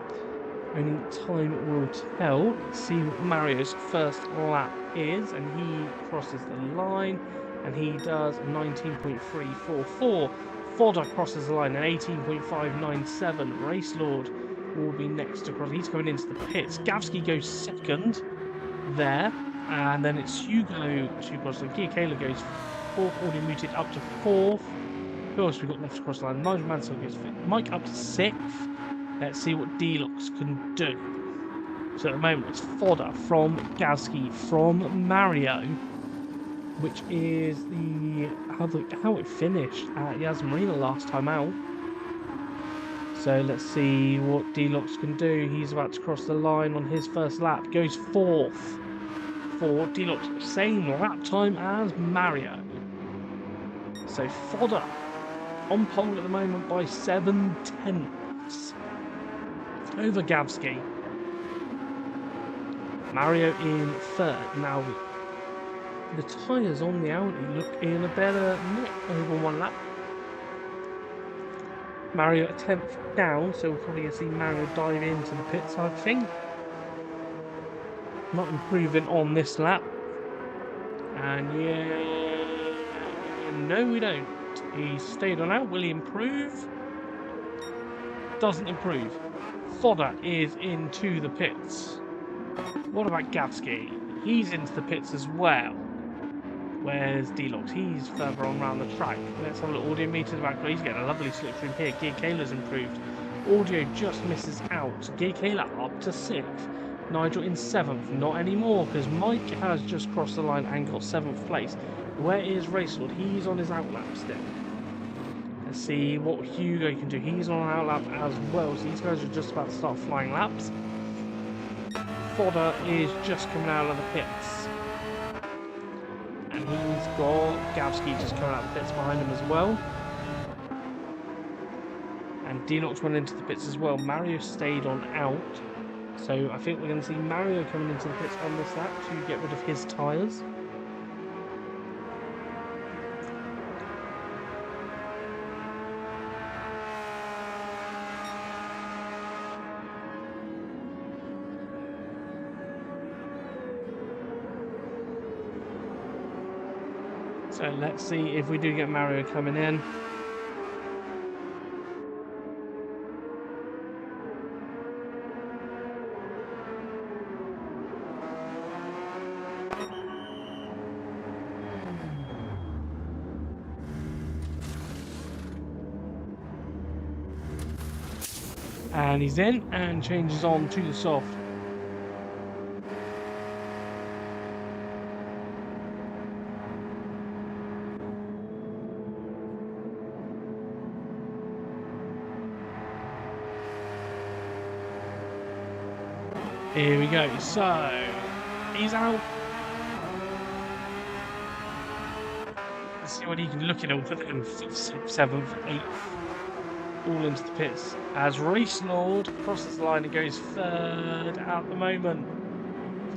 only time will tell. Let's see what Mario's first lap is, and he crosses the line, and he does 19.344. Fodder crosses the line at 18.597. Race Lord will be next to cross. He's coming into the pits. Gavsky goes second there, and then it's Hugo. Actually, across the gear. Kayla goes fourth. Audio muted up to fourth. Who else we got left across the line? Nigel Mansell goes fifth. Mike up to sixth. Let's see what D-Locks can do. So at the moment it's Fodder from Gavsky from Mario, which is how it finished at Yas Marina last time out. So let's see what D-Locks can do. He's about to cross the line on his first lap. Goes fourth for D-Locks. Same lap time as Mario. So Fodder on pole at the moment by 7/10 over Gavsky. Mario in third. Now the tyres on the Audi look in a better nick over one lap. Mario a 10th down, so we're probably going to see Mario dive into the pits, I think. Not improving on this lap. And yeah, no we don't. He stayed on out. Will he improve? Doesn't improve. Fodder is into the pits. What about Gavsky? He's into the pits as well. Where's D-Locks? He's further on around the track. Let's have a little audio meter back. He's getting a lovely slipstream here. Gear Kayla's improved. Audio just misses out. Gear Kayla up to 6th. Nigel in 7th. Not anymore, because Mike has just crossed the line and got 7th place. Where is Race Lord? He's on his outlap still. Let's see what Hugo can do. He's on an outlap as well, so these guys are just about to start flying laps. Fodder is just coming out of the pits. And he's got Gavsky just coming out of the pits behind him as well. And D-Locks went into the pits as well. Mario stayed on out. So I think we're going to see Mario coming into the pits on this lap to get rid of his tyres. So let's see if we do get Mario coming in. And he's in and changes on to the soft. Here we go. So he's out. Let's see what he can look at. We'll put him 5th, 6th, 7th, 8th, all into the pits. As Race Lord crosses the line and goes 3rd at the moment.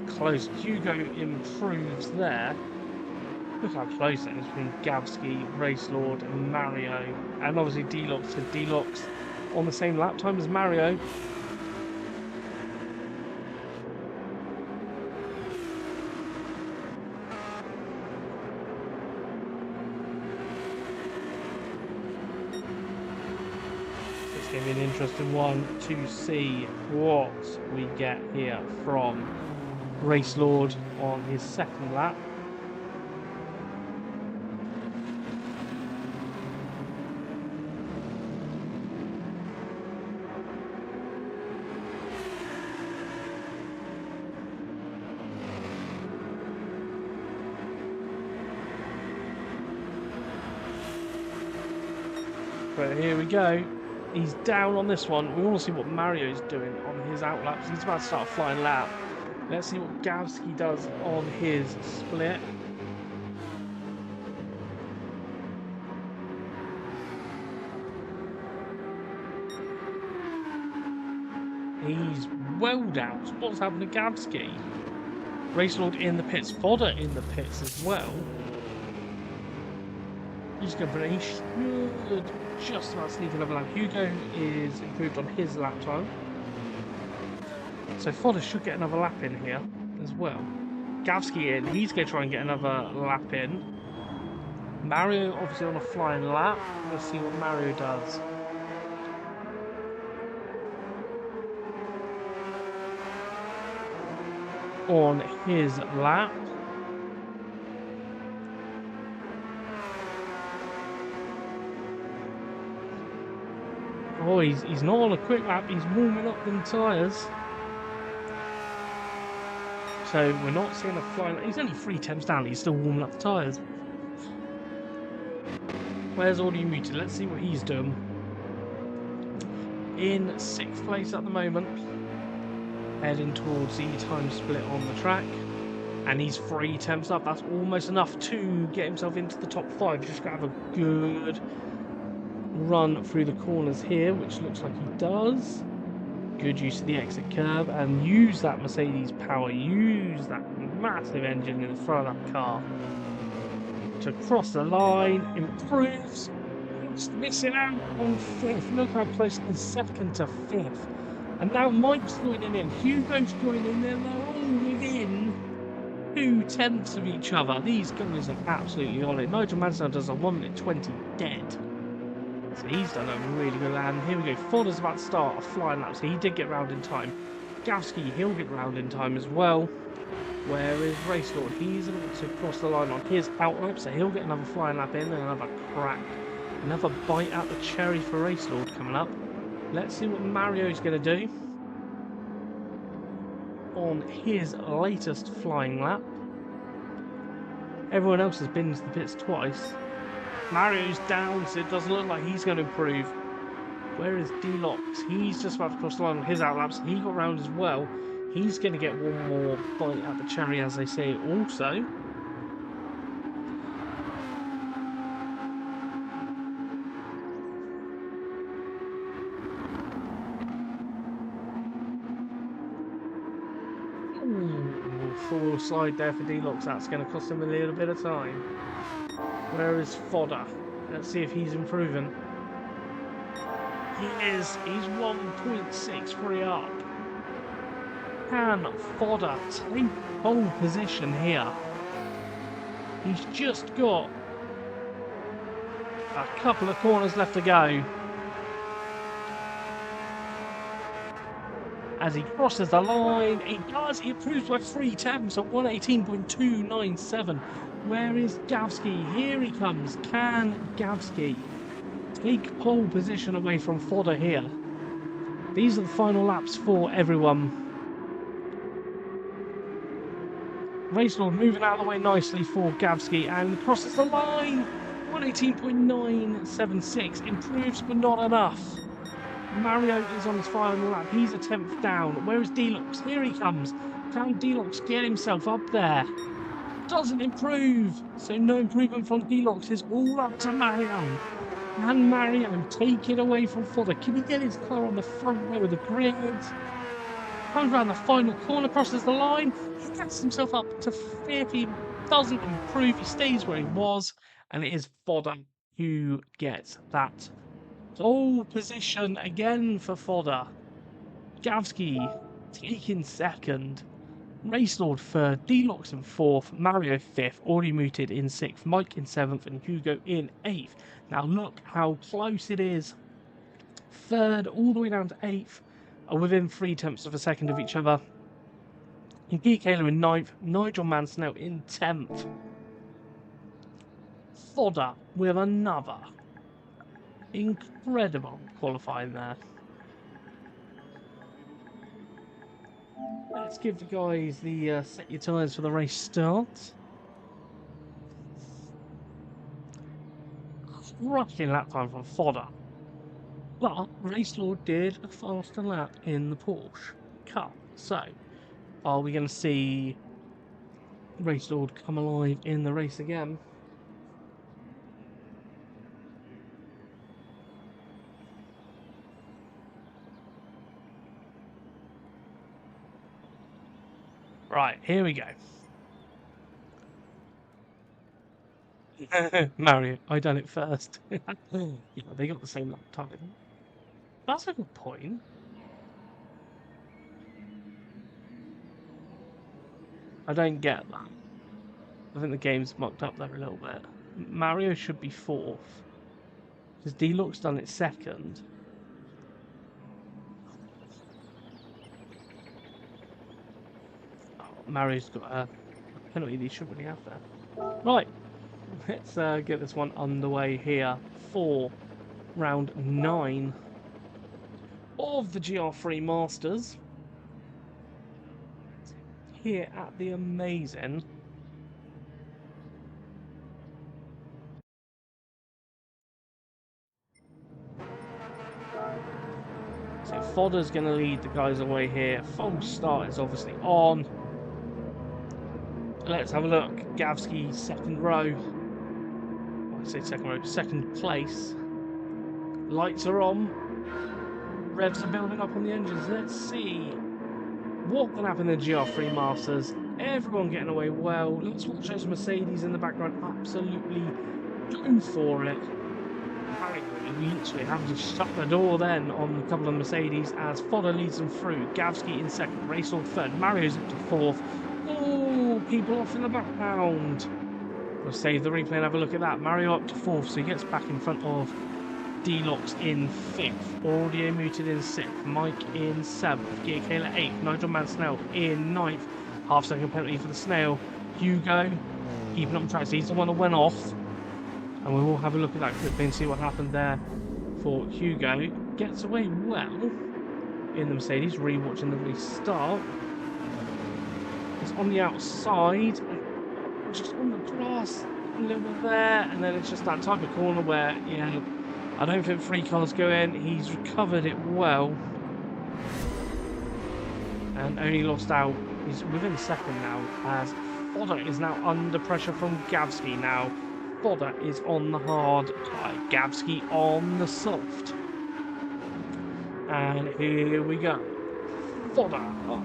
Close. Hugo improves there. Look how close that is between Gavsky, Race Lord, and Mario. And obviously D-Locks. So D-Locks on the same lap time as Mario. It's going to be an interesting one to see what we get here from Race Lord on his 2nd lap. But here we go. He's down on this one. We want to see what Mario's doing on his outlaps. He's about to start a flying lap. Let's see what Gavsky does on his split. He's well down. What's happened to Gavsky? Race Lord in the pits. Fodder in the pits as well. He's going for it. He should just about sneak another lap. Hugo is improved on his lap time. So Fodder should get another lap in here as well. Gavsky in. He's going to try and get another lap in. Mario obviously on a flying lap. Let's see what Mario does. On his lap. Oh, he's not on a quick lap. He's warming up them tyres. So we're not seeing a flying. He's only 3 temps down. He's still warming up the tyres. Where's Audio Muted? Let's see what he's doing. In 6th place at the moment. Heading towards the time split on the track. And he's 3 temps up. That's almost enough to get himself into the top 5. Just got to have a good run through the corners here, which looks like he does. Good use of the exit curve and use that Mercedes power, use that massive engine in the front of that car to cross the line, improves, just missing out on 5th. Look how close it is, 2nd to 5th. And now Mike's joining in, Hugo's joining in, they're all within 2 tenths of each other. These guys are absolutely on it. Nigel Mansell does a 1 minute 20 dead. So he's done a really good land. Here we go. Fodder's about to start a flying lap, so he did get round in time. Gavsky, he'll get round in time as well. Where is Race Lord? He's about to cross the line on his out lap, so he'll get another flying lap in and another crack. Another bite out the cherry for Race Lord coming up. Let's see what Mario's going to do on his latest flying lap. Everyone else has been to the pits twice. Mario's down, so it doesn't look like he's going to improve. Where is D-Lox? He's just about to cross the line on his outlaps. He got round as well. He's going to get one more bite at the cherry, as they say, also. Ooh, full slide there for D-Lox. That's going to cost him a little bit of time. Where is Fodder? Let's see if he's improving. He is. He's 1.63 up. Can Fodder take pole position here? He's just got a couple of corners left to go. As he crosses the line, he does. He improves by 3 temps at 118.297. Where is Gavsky? Here he comes. Can Gavsky take pole position away from Fodder here? These are the final laps for everyone. Racelord moving out of the way nicely for Gavsky and crosses the line. 118.976. Improves, but not enough. Mario is on his final lap. He's a 10th down. Where is D-Lox? Here he comes. Can D-Lox get himself up there? Doesn't improve. So no improvement from D-Lox. It's all up to Mario. Can Mario take it away from Fodder? Can he get his car on the front row of the grid? Comes around the final corner, crosses the line. He gets himself up to 5th. He doesn't improve. He stays where he was. And it is Fodder who gets that pole position again for Fodder. Gavsky taking 2nd. Racelord 3rd. D-Lox in 4th. Mario 5th. Audio Muted in 6th. Mike in 7th. And Hugo in 8th. Now look how close it is. 3rd all the way down to 8th are within 3 tenths of a second of each other. And Geek Halo in 9th. Nigel Mansell in 10th. Fodder with another incredible qualifying there. Let's give the guys the set your tyres for the race start. Crushing lap time from Fodder. But Racelord did a faster lap in the Porsche Cup. So, are we going to see Racelord come alive in the race again? Right, here we go. Mario, I done it first. Yeah, they got the same lap time. That's a good point. I don't get that. I think the game's mucked up there a little bit. Mario should be 4th. Because D-Lock's done it 2nd. Oh, Mario's got a penalty that he shouldn't really have there. Right, let's get this one underway here for round 9 of the GR3 Masters. Here at the amazing so Fodder's going to lead the guys away here. False start is obviously on. Let's have a look. Gavsky, 2nd row. Well, I say 2nd row, 2nd place. Lights are on. Revs are building up on the engines. Let's see what can happen in the GR3 Masters. Everyone getting away well. Let's watch those Mercedes in the background. Absolutely go for it. We literally have to shut the door then on a couple of Mercedes as Fodder leads them through. Gavsky in 2nd, Racehorse 3rd, Mario's up to 4th. Oh, people off in the background. We'll save the replay and have a look at that. Mario up to 4th, so he gets back in front of D-Locks in 5th. Audio Muted in 6th. Mike in 7th. Gear Kayla 8th. Nigel Mansell in 9th. Half-second penalty for the Snail. Hugo keeping up the track. He's the one that went off. And we will have a look at that quickly and see what happened there for Hugo. Gets away well in the Mercedes, re-watching the restart. It's on the outside, just on the grass a little bit there, and then it's just that type of corner where, yeah, I don't think 3 cars go in. He's recovered it well and only lost out. He's within 2nd now as Fodder is now under pressure from Gavsky now. Fodder is on the hard tyre, Gavsky on the soft. And here we go. Fodder up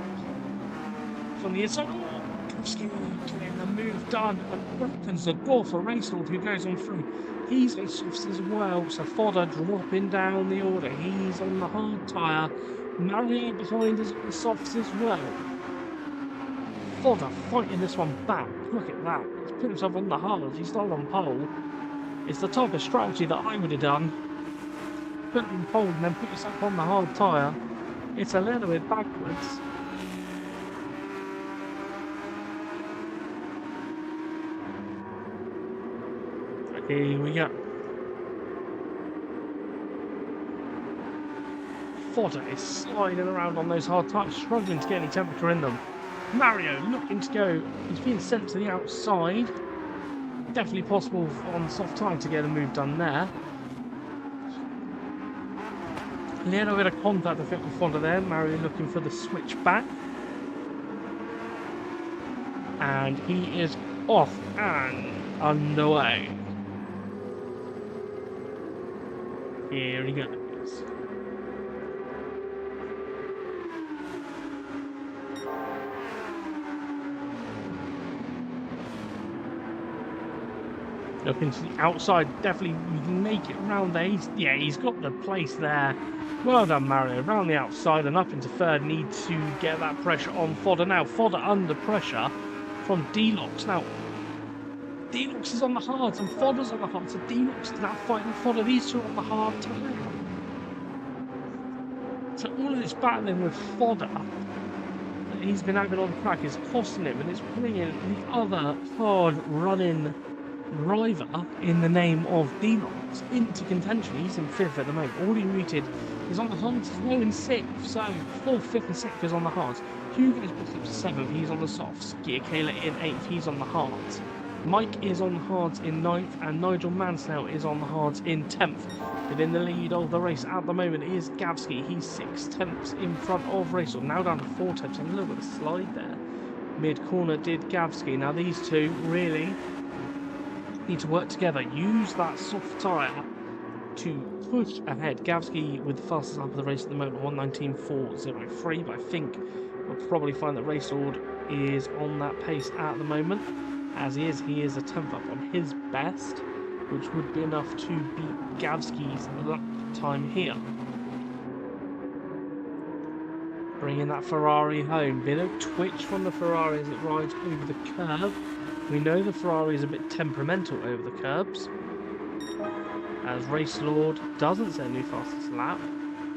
from the inside. Oh, Gavsky getting the move done and opens the door for Racehorse, who goes on through. He's on softs as well, so Fodder dropping down the order. He's on the hard tyre. Mario behind us on the softs as well. Fodder fighting this one back. Look at that. He's put himself on the hards. He's started on pole. It's the type of strategy that I would have done. Put him on pole and then put yourself on the hard tyre. It's a little bit backwards. Here we go. Fodder is sliding around on those hard tyres, struggling to get any temperature in them. Mario looking to go. He's being sent to the outside. Definitely possible on soft tyre to get a move done there. A little bit of contact, I think, with Fodder there. Mario looking for the switch back. And he is off and underway. Here he goes. Looking to the outside, definitely you can make it around there. He's got the place there. Well done, Mario. Around the outside and up into 3rd. Need to get that pressure on Fodder now. Fodder under pressure from D-Locks. Now, D-Locks is on the hards and Fodder's on the hards. So D-Locks is now fighting Fodder. These two are on the hard tyre. So all of this battling with Fodder that he's been having on the track is costing him, and it's bringing the other hard running driver in the name of D-Locks into contention. He's in 5th at the moment. Audio Muted is on the hards as well in 6th. So 4th, 5th and 6th is on the hards. Hugo's pushed up to 7th. He's on the softs. Gear Kayla in 8th. He's on the hards. Mike is on the hards in 9th, and Nigel Mansell is on the hards in 10th. Within the lead of the race at the moment is Gavsky. He's 6 tenths in front of Racehorse. Now down to 4 tenths. A little bit of slide there. Mid-corner did Gavsky. Now these two really need to work together. Use that soft tyre to push ahead. Gavsky with the fastest lap of the race at the moment, 1:19.403. But I think we'll probably find that Racehorse is on that pace at the moment. As he is a 10th up on his best, which would be enough to beat Gavski's lap time here. Bringing that Ferrari home. Bit of twitch from the Ferrari as it rides over the curb. We know the Ferrari is a bit temperamental over the curbs. As Race Lord doesn't set a new fastest lap,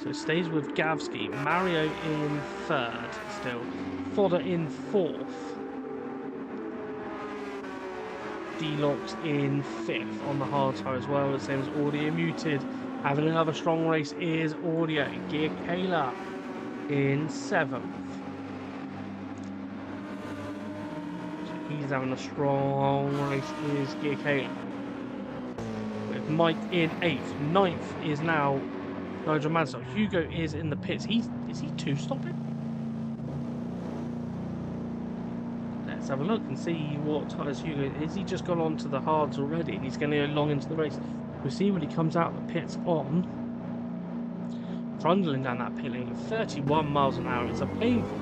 so it stays with Gavski. Mario in third still. Fodder in fourth. D-Locks in fifth on the hard tire as well, the same as Audio Muted. Having another strong race is Audio. Gear Kayla in seventh. So he's having a strong race, is Gear Kayla. With Mike in eighth. Ninth is now Nigel Mansell. Hugo is in the pits. Is he two-stopping? Let's have a look and see what tyres Hugo is. He just gone on to the hards already and he's going to go long into the race. We'll see when he comes out of the pits on. Trundling down that pit lane at 31 miles an hour. It's a painful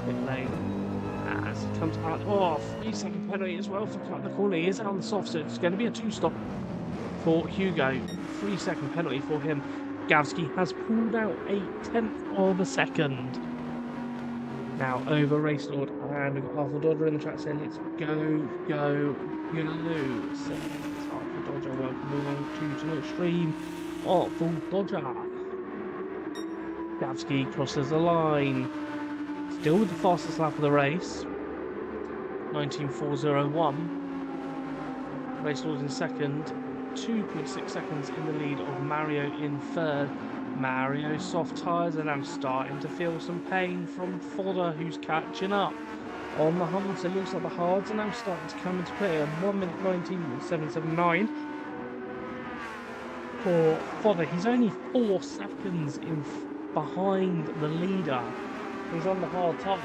pit lane as he comes out. Oh, 3-second penalty as well for cutting the corner. He is out on the soft, so it's going to be a two-stop for Hugo. 3-second penalty for him. Gavski has pulled out a 1/10 of a second. Now over Race Lord, and we've got Arthur Dodger in the track saying, let's go, go, you're going to lose. So it's Arthur Dodger, welcome along to the stream. Arthur Dodger. Gavski crosses the line. Still with the fastest lap of the race. 19.401. Race Lord in second. 2.6 seconds in the lead of Mario in third. Mario's soft tyres are now starting to feel some pain from Fodder, who's catching up on the hards. It looks like the hards are now starting to come into play. 1 minute 19.779 for Fodder. He's only 4 seconds behind the leader. He's on the hard tyres.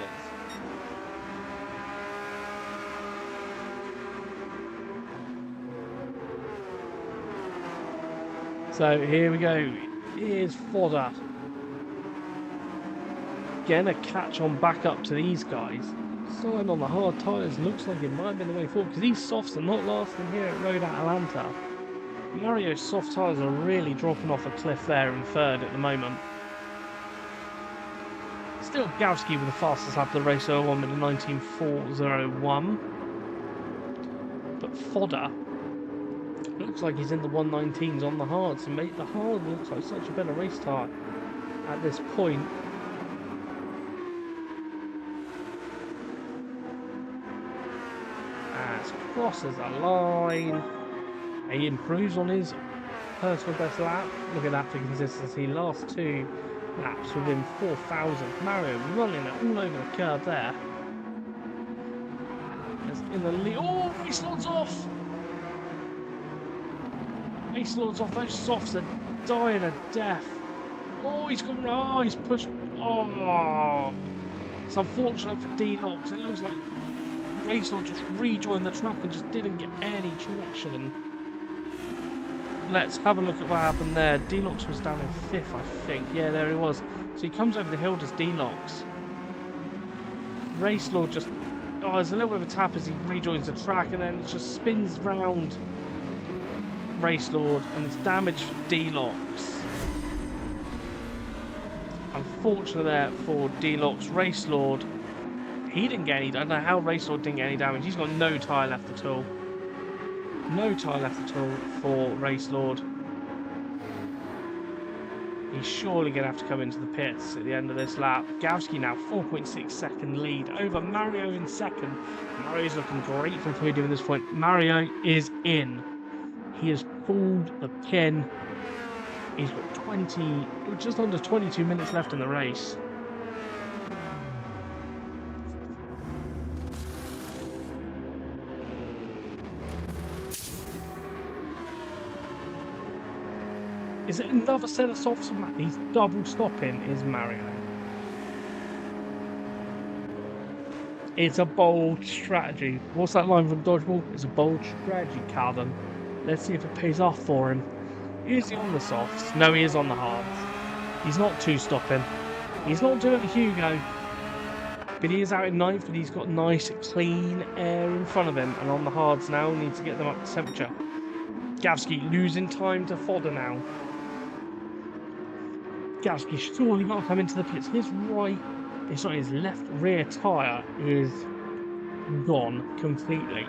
So here we go. Here's Fodder. Getting a catch on back up to these guys. Starting on the hard tyres, looks like it might have been the way forward because these softs are not lasting here at Road Atalanta. Mario's soft tyres are really dropping off a cliff there in third at the moment. Still Gavski with the fastest lap of the race, 1 minute 19.401. But Fodder looks like he's in the 119s on the hard, so the hard looks like such a better race tyre at this point. As crosses a line, he improves on his personal best lap. Look at that for consistency. Last 2 laps within 4,000. Mario running it all over the curb there. It's in the lead. Oh, Race Lord's off! Race Lord's off. Those softs are dying a death. Oh, he's gone. Oh, he's pushed. Oh, it's unfortunate for D-Locks. It looks like Race Lord just rejoined the track and just didn't get any traction. Let's have a look at what happened there. D-Locks was down in 5th, I think. Yeah, there he was. So he comes over the hill, does D-Locks. Race Lord just... Oh, there's a little bit of a tap as he rejoins the track, and then it just spins round Race Lord, and it's damage for D-Locks. Unfortunate there for D-Locks. Race Lord, he didn't get any... I don't know how Race Lord didn't get any damage. He's got no tyre left at all. No tyre left at all for Race Lord. He's surely going to have to come into the pits at the end of this lap. Gavski now 4.6 second lead over Mario in second. Mario's looking great for podium at this point. Mario is in. He has pulled the pin. He's got just under 22 minutes left in the race. Is it another set of softs? He's double stopping, is Mario. It's a bold strategy. What's that line from Dodgeball? It's a bold strategy, Calvin. Let's see if it pays off for him. Is he on the softs? No, he is on the hards. He's not two stopping. He's not doing Hugo. But he is out in ninth, but he's got nice, clean air in front of him. And on the hards now, needs to get them up to temperature. Gavsky losing time to fodder now. Gavsky surely got to come into the pits. His left rear tyre is gone completely.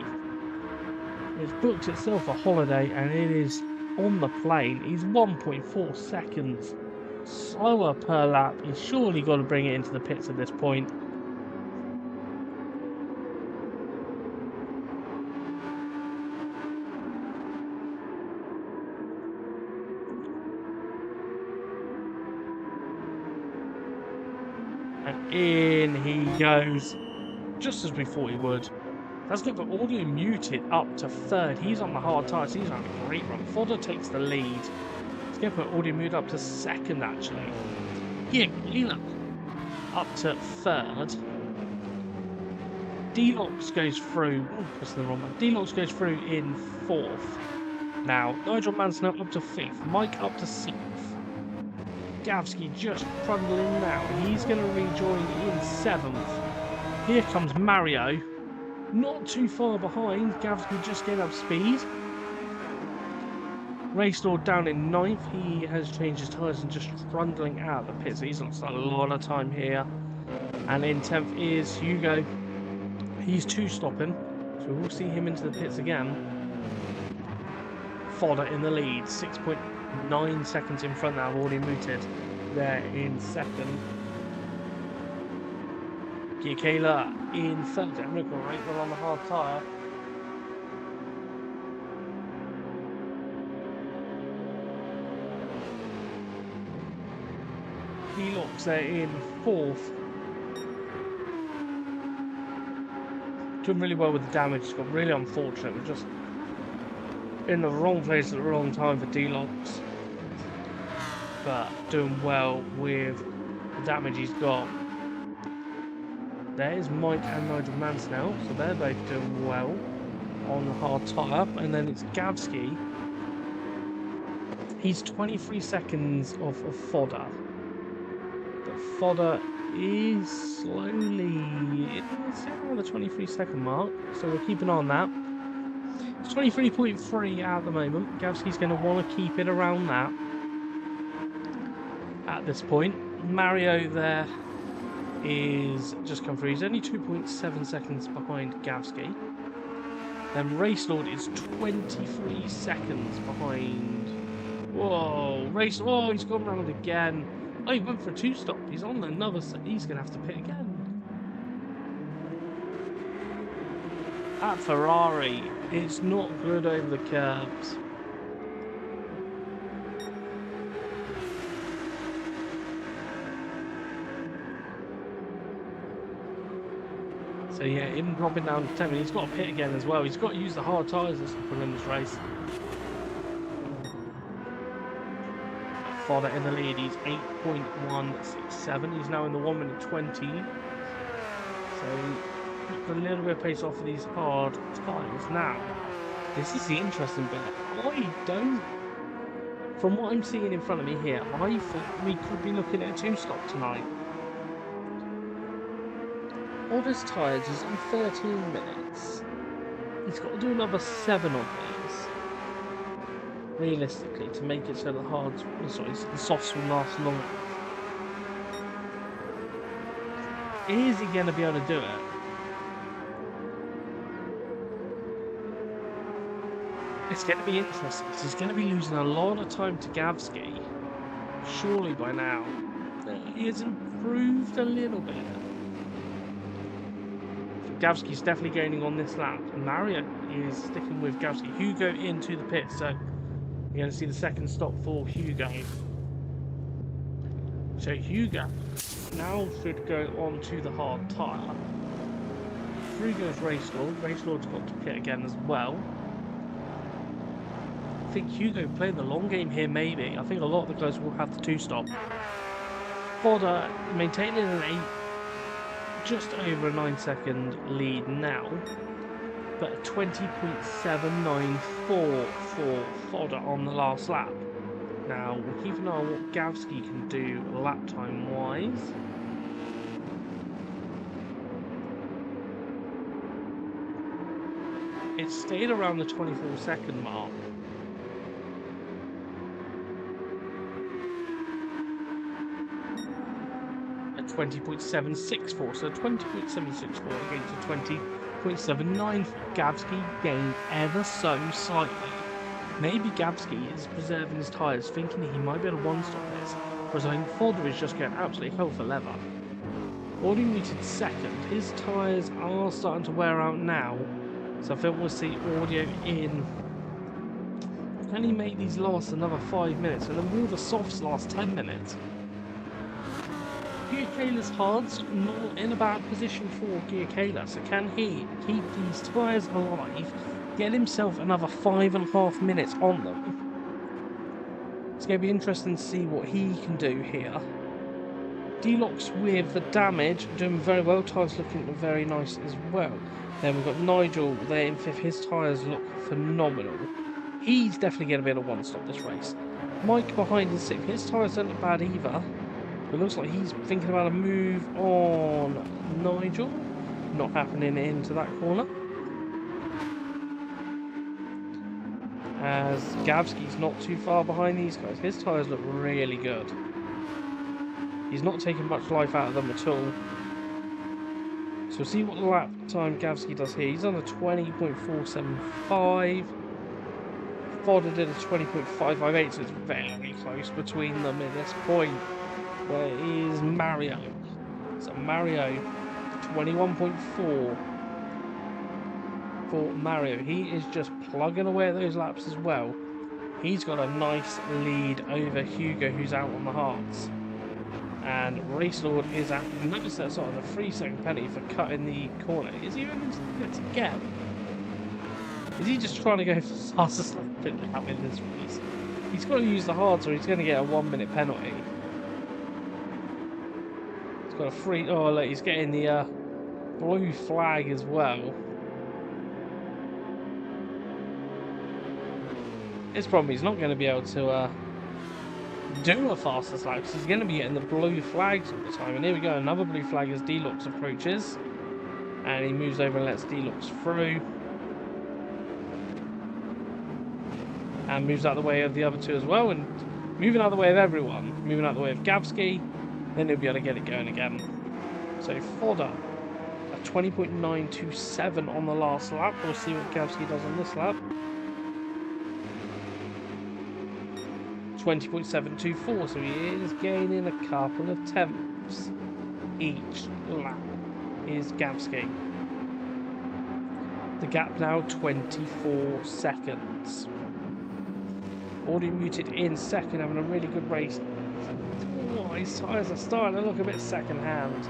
It's booked itself a holiday and it is on the plane. He's 1.4 seconds slower per lap. He's surely got to bring it into the pits at this point. And in he goes, just as we thought he would. Let's get the audio muted up to third. He's on the hard tyres. He's on a great run. Fodder takes the lead. Let's get the audio muted up to second, actually. Yeah, Gleaner up to third. D-Locks goes through. Oh, that's the wrong one. D-Locks goes through in fourth. Now, Nigel Mansell up to fifth. Mike up to sixth. Gavsky just trundling now. He's going to rejoin in seventh. Here comes Mario. Not too far behind. Gavsky just getting up speed. Racelaw down in ninth. He has changed his tyres and just trundling out the pit. So he's lost a lot of time here. And in 10th is Hugo. He's two-stopping. So we'll see him into the pits again. Fodder in the lead. 6.9 seconds in front now. I've already mooted there in second. Kayla in third. I'm looking right well on the hard tyre. He looks there in fourth. Doing really well with the damage. It's got really unfortunate. We're just in the wrong place at the wrong time for D-Locks. But doing well with the damage he's got. There's Mike and Nigel Mansell, so they're both doing well on the hard tyre. And then it's Gavsky. He's 23 seconds off of Fodder. But Fodder is slowly around the 23-second mark, so we'll keep an eye on that. It's 23.3 at the moment. Gavsky's going to want to keep it around that at this point. Mario there is just come through. He's only 2.7 seconds behind Gavsky. Then Racelord is 23 seconds behind. Whoa, Racelord! Oh, he's gone round again. Oh, he went for a two-stop. He's on another. He's going to have to pit again. At Ferrari, it's not good over the curbs. So yeah, him dropping down to 10, he's got to pit again as well. He's got to use the hard tyres this point in this race. Fodder in the lead, he's 8.167. He's now in the 1 minute 20. So a little bit of pace off of these hard tyres. Now, this is the interesting bit. I don't, from what I'm seeing in front of me here, I think we could be looking at a two-stop tonight. Fodder's tyres is on 13 minutes. He's got to do another 7 on these, realistically, to make it so the hards, sorry, the softs will last longer. Is he going to be able to do it? It's going to be interesting because he's going to be losing a lot of time to Gavsky. Surely by now. He has improved a little bit. Gavsky's definitely gaining on this lap. Mario is sticking with Gavsky. Hugo into the pit, so you're going to see the second stop for Hugo. So Hugo now should go on to the hard tyre. Through goes Racelord. Racelord's got to pit again as well. I think Hugo playing the long game here, maybe. I think a lot of the guys will have the two-stop. Fodder maintaining an 8, just over a 9-second lead now, but a 20.794 for Fodder on the last lap. Now, we'll keep an eye on what Gavsky can do lap time-wise. it stayed around the 24-second mark. At 20.764, so 20.764 against a 20.794. Gavsky gained ever so slightly. Maybe Gavsky is preserving his tyres, thinking he might be able to one-stop this, whereas I think Fodder is just going absolutely hell for leather. Audio muted second. His tyres are starting to wear out now, so I think we'll see Audio in. Can he make these last another 5 minutes? And then will the softs last 10 minutes? Gear Kayla's hards not in a bad position for Gear Kayla, so can he keep these tyres alive, get himself another 5.5 minutes on them? It's going to be interesting to see what he can do here. D-Locks with the damage, doing very well. Tyres looking very nice as well. Then we've got Nigel there in 5th. His tyres look phenomenal. He's definitely going to be able to one-stop this race. Mike behind in 6th. His tyres don't look bad either. It looks like he's thinking about a move on Nigel. Not happening into that corner. As Gavsky's not too far behind these guys. His tyres look really good. He's not taking much life out of them at all. So we'll see what lap time Gavsky does here. He's on a 20.475. Fodder did a 20.558, so it's very close between them at this point. Where is Mario? So Mario, 21.4 for Mario. He is just plugging away at those laps as well. He's got a nice lead over Hugo, who's out on the hards. And Race Lord is out. Notice that sort of a 3-second penalty for cutting the corner. Is he even going to get? Is he just trying to go fastest lap in this race? He's got to use the hards or he's going to get a 1-minute penalty. He's got a free. Oh, look, he's getting the blue flag as well. His problem, he's not going to be able to do a fastest lap because he's going to be getting the blue flags all the time. And here we go, another blue flag as D-Locks approaches. And he moves over and lets D-Locks through. And moves out of the way of the other two as well. And moving out of the way of everyone. Moving out of the way of Gavsky. Then he'll be able to get it going again. So Fodder, a 20.927 on the last lap. We'll see what Gavsky does on this lap. 20.724, so he is gaining a couple of tenths each lap, is Gavsky. The gap now 24 seconds. Audio muted in second, having a really good race. Oh, his tyres are starting to look a bit second hand.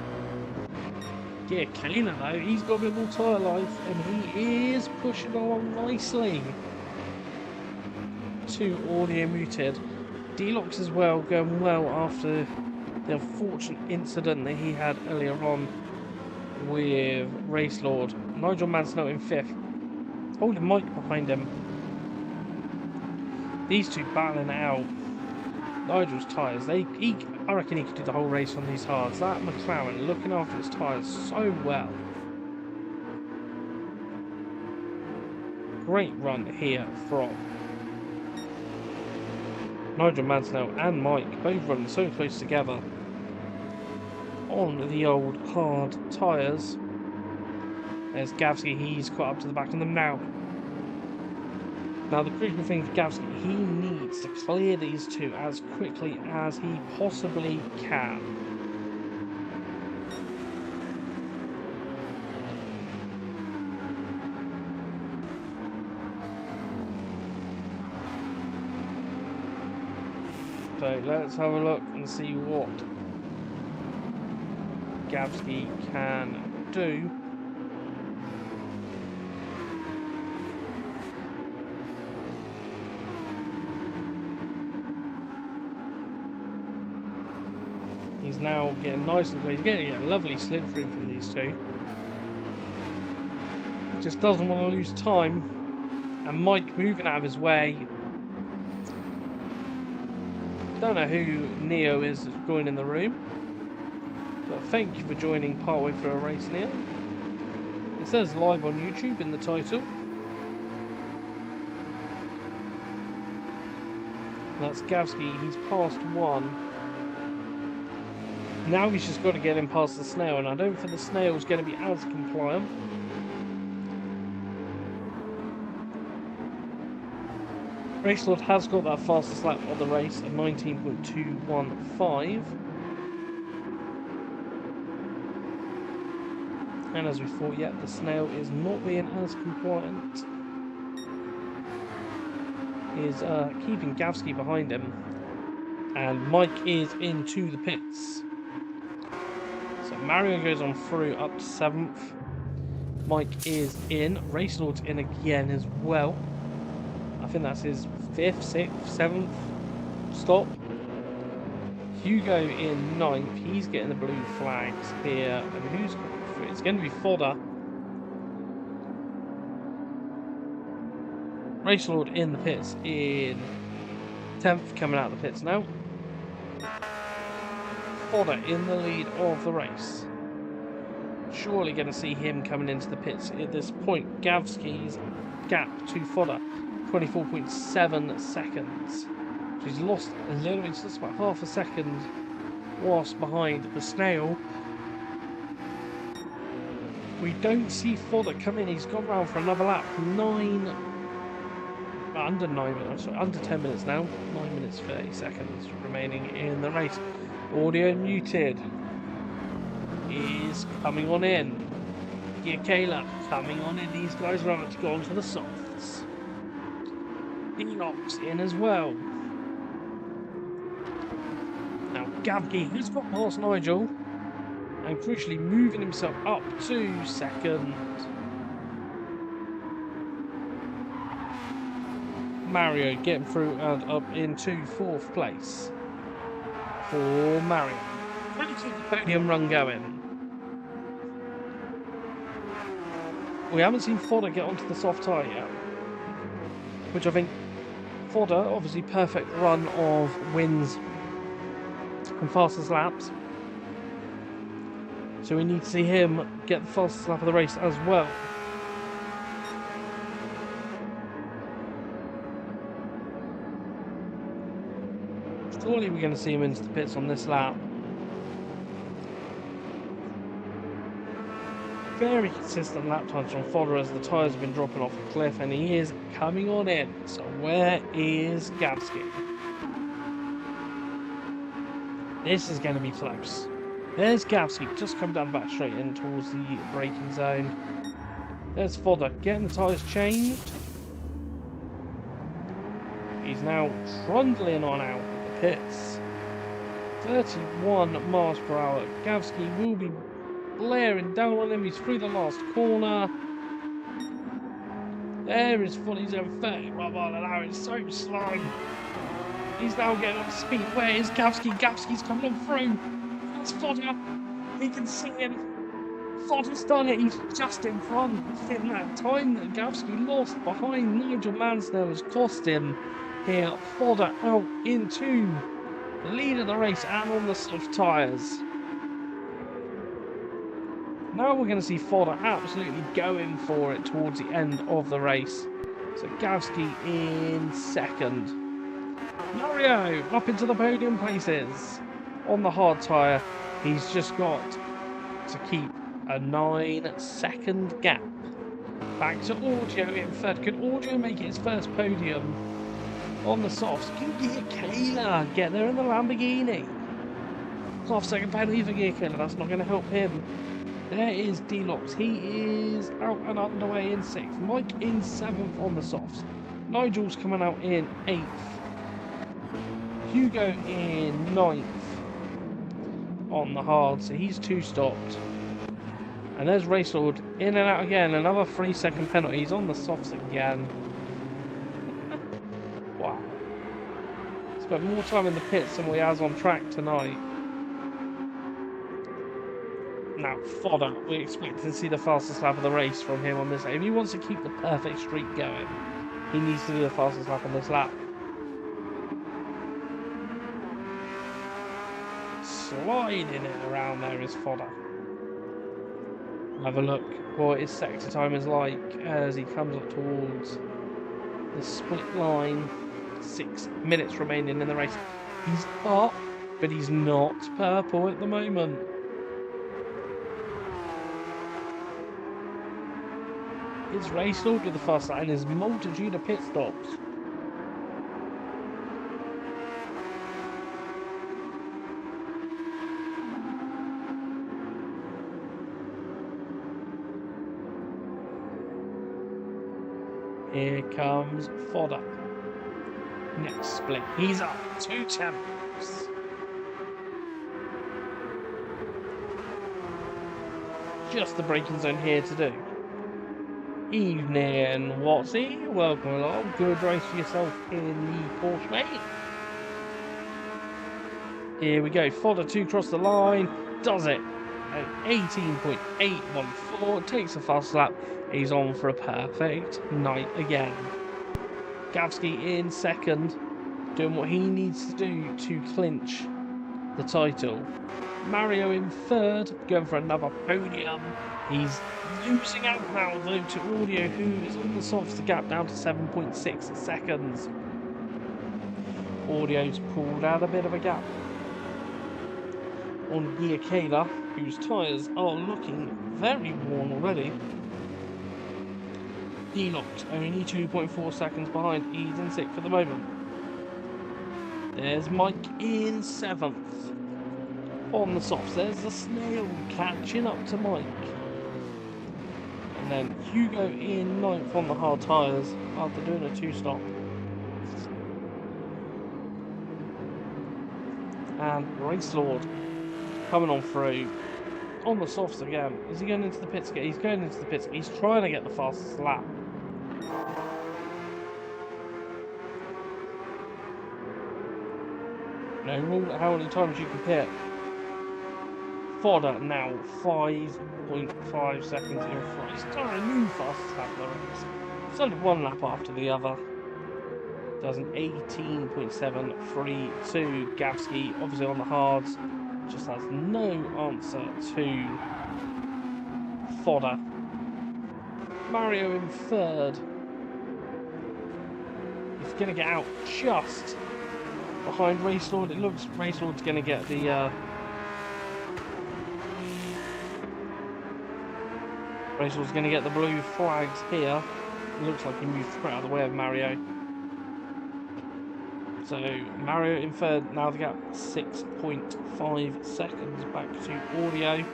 Yeah, Kayla though, he's got a bit more tyre life and he is pushing along nicely. To Audio muted. D-Locks as well, going well after the unfortunate incident that he had earlier on with Race Lord. Nigel Mansell in 5th. Holding Mike behind him. These two battling it out. Nigel's tyres, I reckon he could do the whole race on these hards. That McLaren looking after his tyres so well. Great run here from Nigel Mansell and Mike, both running so close together on the old hard tyres. There's Gavsky, he's caught up to the back of them now. Now the crucial thing for Gavsky, he needs to clear these two as quickly as he possibly can. So let's have a look and see what Gavsky can do. He's now getting nice and he's getting a lovely slip through from these two. He just doesn't want to lose time. And Mike moving out of his way. Don't know who Neo is that's joining the room, but thank you for joining partway through a race, Neo. It says live on YouTube in the title. That's Gavsky. He's past one. Now he's just got to get him past the snail, and I don't think the snail's going to be as compliant. Racelord has got that fastest lap of the race at 19.215. And as we thought, the snail is not being as compliant. Is keeping Gavsky behind him. And Mike is into the pits. So Mario goes on through up to 7th. Mike is in. Racelord's in again as well. I think that's his 5th, 6th, 7th stop. Hugo in 9th. He's getting the blue flags here. And who's going through? It's going to be Fodder. Racelord in the pits in 10th, coming out of the pits now. Fodder in the lead of the race. Surely going to see him coming into the pits at this point. Gavsky's gap to Fodder, 24.7 seconds. So he's lost a little bit, just about half a second whilst behind the snail. We don't see Fodder come in. He's gone round for another lap. Under 9 minutes, sorry, under 10 minutes now. 9 minutes 30 seconds remaining in the race. Audio muted. Is coming on in. Kayla coming on in. These guys are about to go on to the softs. Enoch's in as well. Now Gavsky has got past Nigel and crucially moving himself up to 2nd. Mario getting through and up into 4th place for Mario. Trying to keep the podium run going. We haven't seen Fodder get onto the soft tyre yet, which I think Fodder, obviously perfect run of wins and fastest laps. So we need to see him get the fastest lap of the race as well. Surely we're going to see him into the pits on this lap. Very consistent lap times from Fodder as the tyres have been dropping off a cliff, and he is coming on in. So where is Gavsky? This is going to be close. There's Gavsky just come down back straight in towards the braking zone. There's Fodder getting the tyres changed. He's now trundling on out of the pits. 31 miles per hour. Gavsky will be blaring down on him. He's through the last corner. There is Fodder's over 31 miles an hour. It's so slow. He's now getting up to speed. Where is Gavsky? Gavsky's coming on through. That's Fodder. He can see him. Fodder's done it. He's just in front. I think that time that Gavsky lost behind Nigel Mansell has cost him here. Fodder out into the lead of the race and on the soft tyres. Now we're going to see Fodder absolutely going for it towards the end of the race. So Gavsky in 2nd. Mario up into the podium places. On the hard tyre, he's just got to keep a 9-second gap. Back to Audio in 3rd. Could Audio make it his first podium on the softs? Can Kayla get there in the Lamborghini? 12-second penalty for Kayla. That's not going to help him. There is Delox. He is out and underway in 6th. Mike in 7th on the softs. Nigel's coming out in 8th. Hugo in 9th on the hard, so he's 2 stopped. And there's Racelord in and out again. Another 3-second penalty. He's on the softs again. Wow. Spent more time in the pits than he has on track tonight. Now, Fodder, we expect to see the fastest lap of the race from him on this lap. If he wants to keep the perfect streak going, he needs to do the fastest lap on this lap. Sliding it around there is Fodder. Have a look what his sector time is like as he comes up towards the split line. 6 minutes remaining in the race. He's up, but he's not purple at the moment. His race lord with the fast lap and his multitude of pit stops. Here comes Fodder. Next split, he's up 2 tenths. Just the braking zone here to do. Evening, Watsy. Welcome along. Good race for yourself in the Porsche, mate. Here we go. Fodder 2 across the line. Does it. 18.814. Takes a fast lap. He's on for a perfect night again. Gavsky in second. Doing what he needs to do to clinch the title. Mario in third. Going for another podium. He's losing out now though to Audio, who is on the softs, the gap down to 7.6 seconds. Audio's pulled out a bit of a gap on GR3, whose tyres are looking very worn already. D-Locked only 2.4 seconds behind. He's in 6th for the moment. There's Mike in 7th. On the softs, there's the Snail catching up to Mike. And then Hugo in 9th on the hard tyres after doing a 2-stop. And Race Lord coming on through on the softs again. Is he going into the pits again? He's going into the pits. He's trying to get the fastest lap. No rule how many times you can pit. Fodder now 5.5 seconds in front. He's done a new fastest lap of the race. It's only one lap after the other. Does an 18.732. Gavsky, obviously on the hards, just has no answer to Fodder. Mario in third. He's going to get out just behind Race Lord. It looks Race Lord's going to get the Race Lord's going to get the blue flags here. It looks like he moved straight out of the way of Mario. So Mario in third, now the gap 6.5 seconds back to Audio,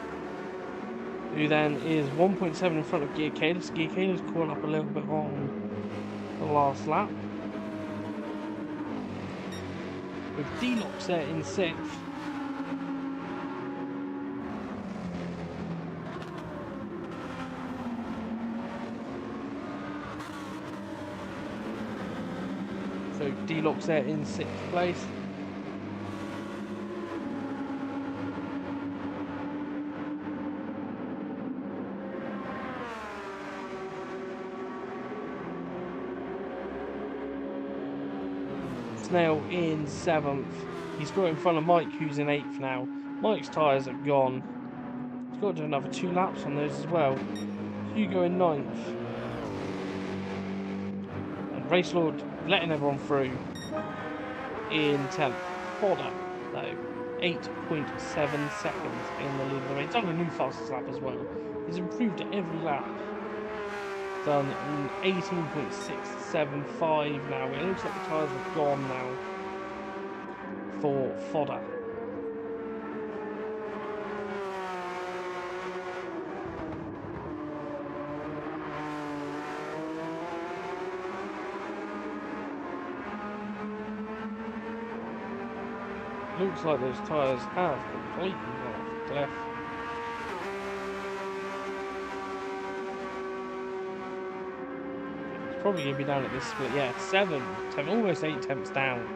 who then is 1.7 in front of GR3. GR3's caught up a little bit on the last lap. With D-Locks there in 6th. So D-Locks there in 6th place. Snail in 7th. He's got in front of Mike, who's in 8th now. Mike's tyres are gone. He's got to do another 2 laps on those as well. Hugo in 9th. And Race Lord letting everyone through in 10th. Fodder, though, 8.7 seconds in the lead of the race. He's done a new fastest lap as well. He's improved at every lap. Done 18.675 now. It looks like the tyres are gone now for Fodder. Looks like those tyres have completely gone off the cliff. It's probably going to be down at this split. Yeah, 7, almost 8 tenths down.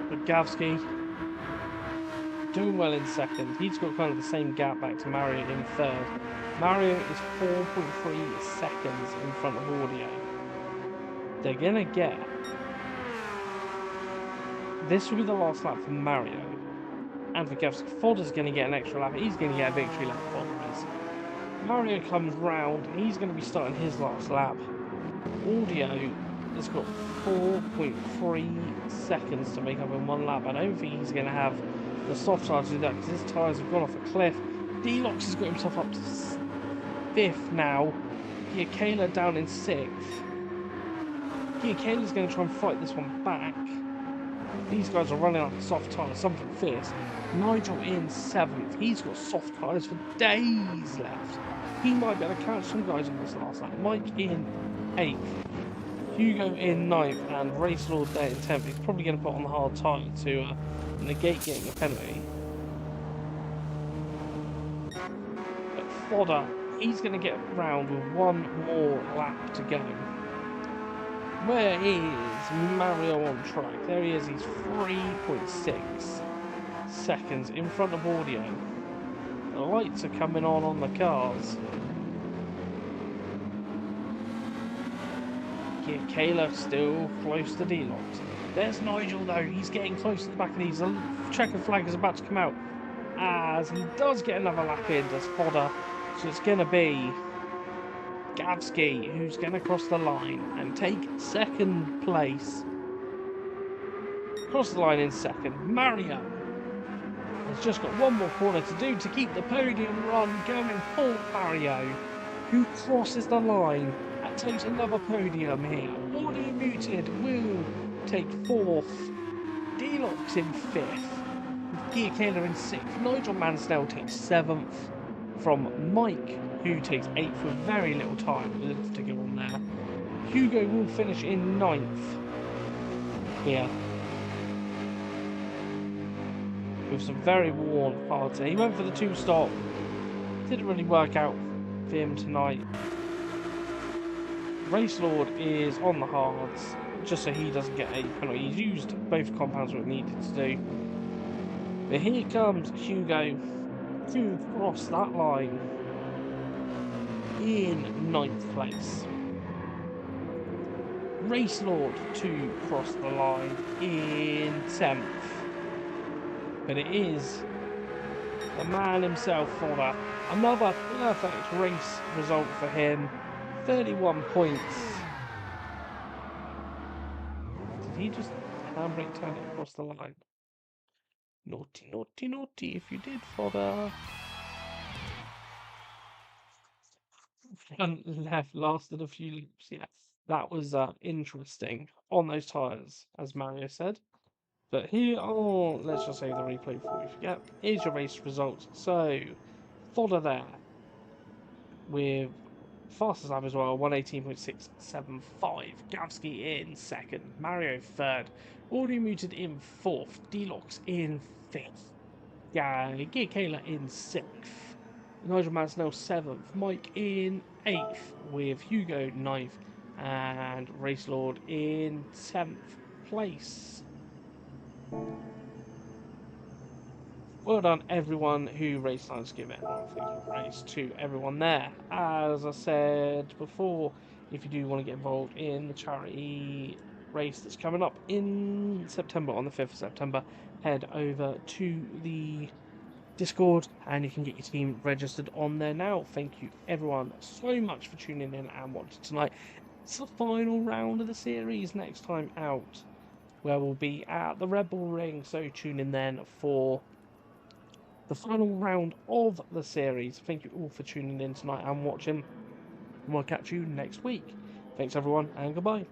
But Gavsky doing well in 2nd. He's got kind of the same gap back to Mario in 3rd. Mario is 4.3 seconds in front of Audio. They're going to get... This will be the last lap for Mario. And for Gavsky, Fodder's going to get an extra lap. He's going to get a victory lap, Fodder is. Mario comes round. He's going to be starting his last lap. Audio has got 4.3 seconds to make up in one lap. I don't think he's going to have the soft tyres to do that because his tyres have gone off a cliff. Delox has got himself up to 5th now. Giacala down in 6th. Giacala's going to try and fight this one back. These guys are running on soft tyres, something fierce. Nigel in 7th. He's got soft tyres for days left. He might be able to catch some guys on this last lap. Mike in 8th. Hugo in 9th. And Race Lord there in 10th. He's probably going to put on the hard tyre to negate getting a penalty. But Fodder, he's going to get round with one more lap to go. Where is Mario on track? There he is. He's 3.6 seconds in front of Audio. The lights are coming on the cars. Giacala still close to Delox. There's Nigel though. He's getting close to the back of these. The checkered flag is about to come out as he does get another lap in. Does Fodder? So it's going to be Gavsky, who's going to cross the line and take 2nd place. Cross the line in 2nd. Mario has just got one more corner to do to keep the podium run going for Mario, who crosses the line and takes another podium here. Audio Muted will take 4th. Delox in 5th. Giacala in 6th. Nigel Mansell takes 7th from Mike, who takes 8th with very little time to go on there. Hugo will finish in 9th here. With some very worn parts. He went for the 2-stop. Didn't really work out for him tonight. Race Lord is on the hards, just so he doesn't get a penalty. He's used both compounds what he needed to do. But here comes Hugo to cross that line in 9th place. Race Lord to cross the line in 10th. But it is the man himself for that. Another perfect race result for him. 31 points. Did he just handbrake turn it across the line? Naughty, naughty, naughty if you did, Fodder. Front left lasted a few loops, yes. That was interesting on those tyres, as Mario said. But here are, let's just say the replay before we forget. Here's your race results. So, Fodder there with fastest lap as well, 118.675. Gavsky in 2nd. Mario 3rd. Audio Muted in 4th. Delox in 5th. Giacala in 6th. Nigel Mansell 7th. Mike in 8th. With Hugo 9th. And Race Lord in 10th place. Well done, everyone who raced Thanksgiving. Thank you, race to everyone there. As I said before, if you do want to get involved in the charity race that's coming up in September, on the 5th of September, head over to the Discord and you can get your team registered on there now. Thank you, everyone, so much for tuning in and watching tonight. It's the final round of the series next time out, where we'll be at the Red Bull Ring, so tune in then for the final round of the series. Thank you all for tuning in tonight and watching, and we'll catch you next week. Thanks everyone, and goodbye.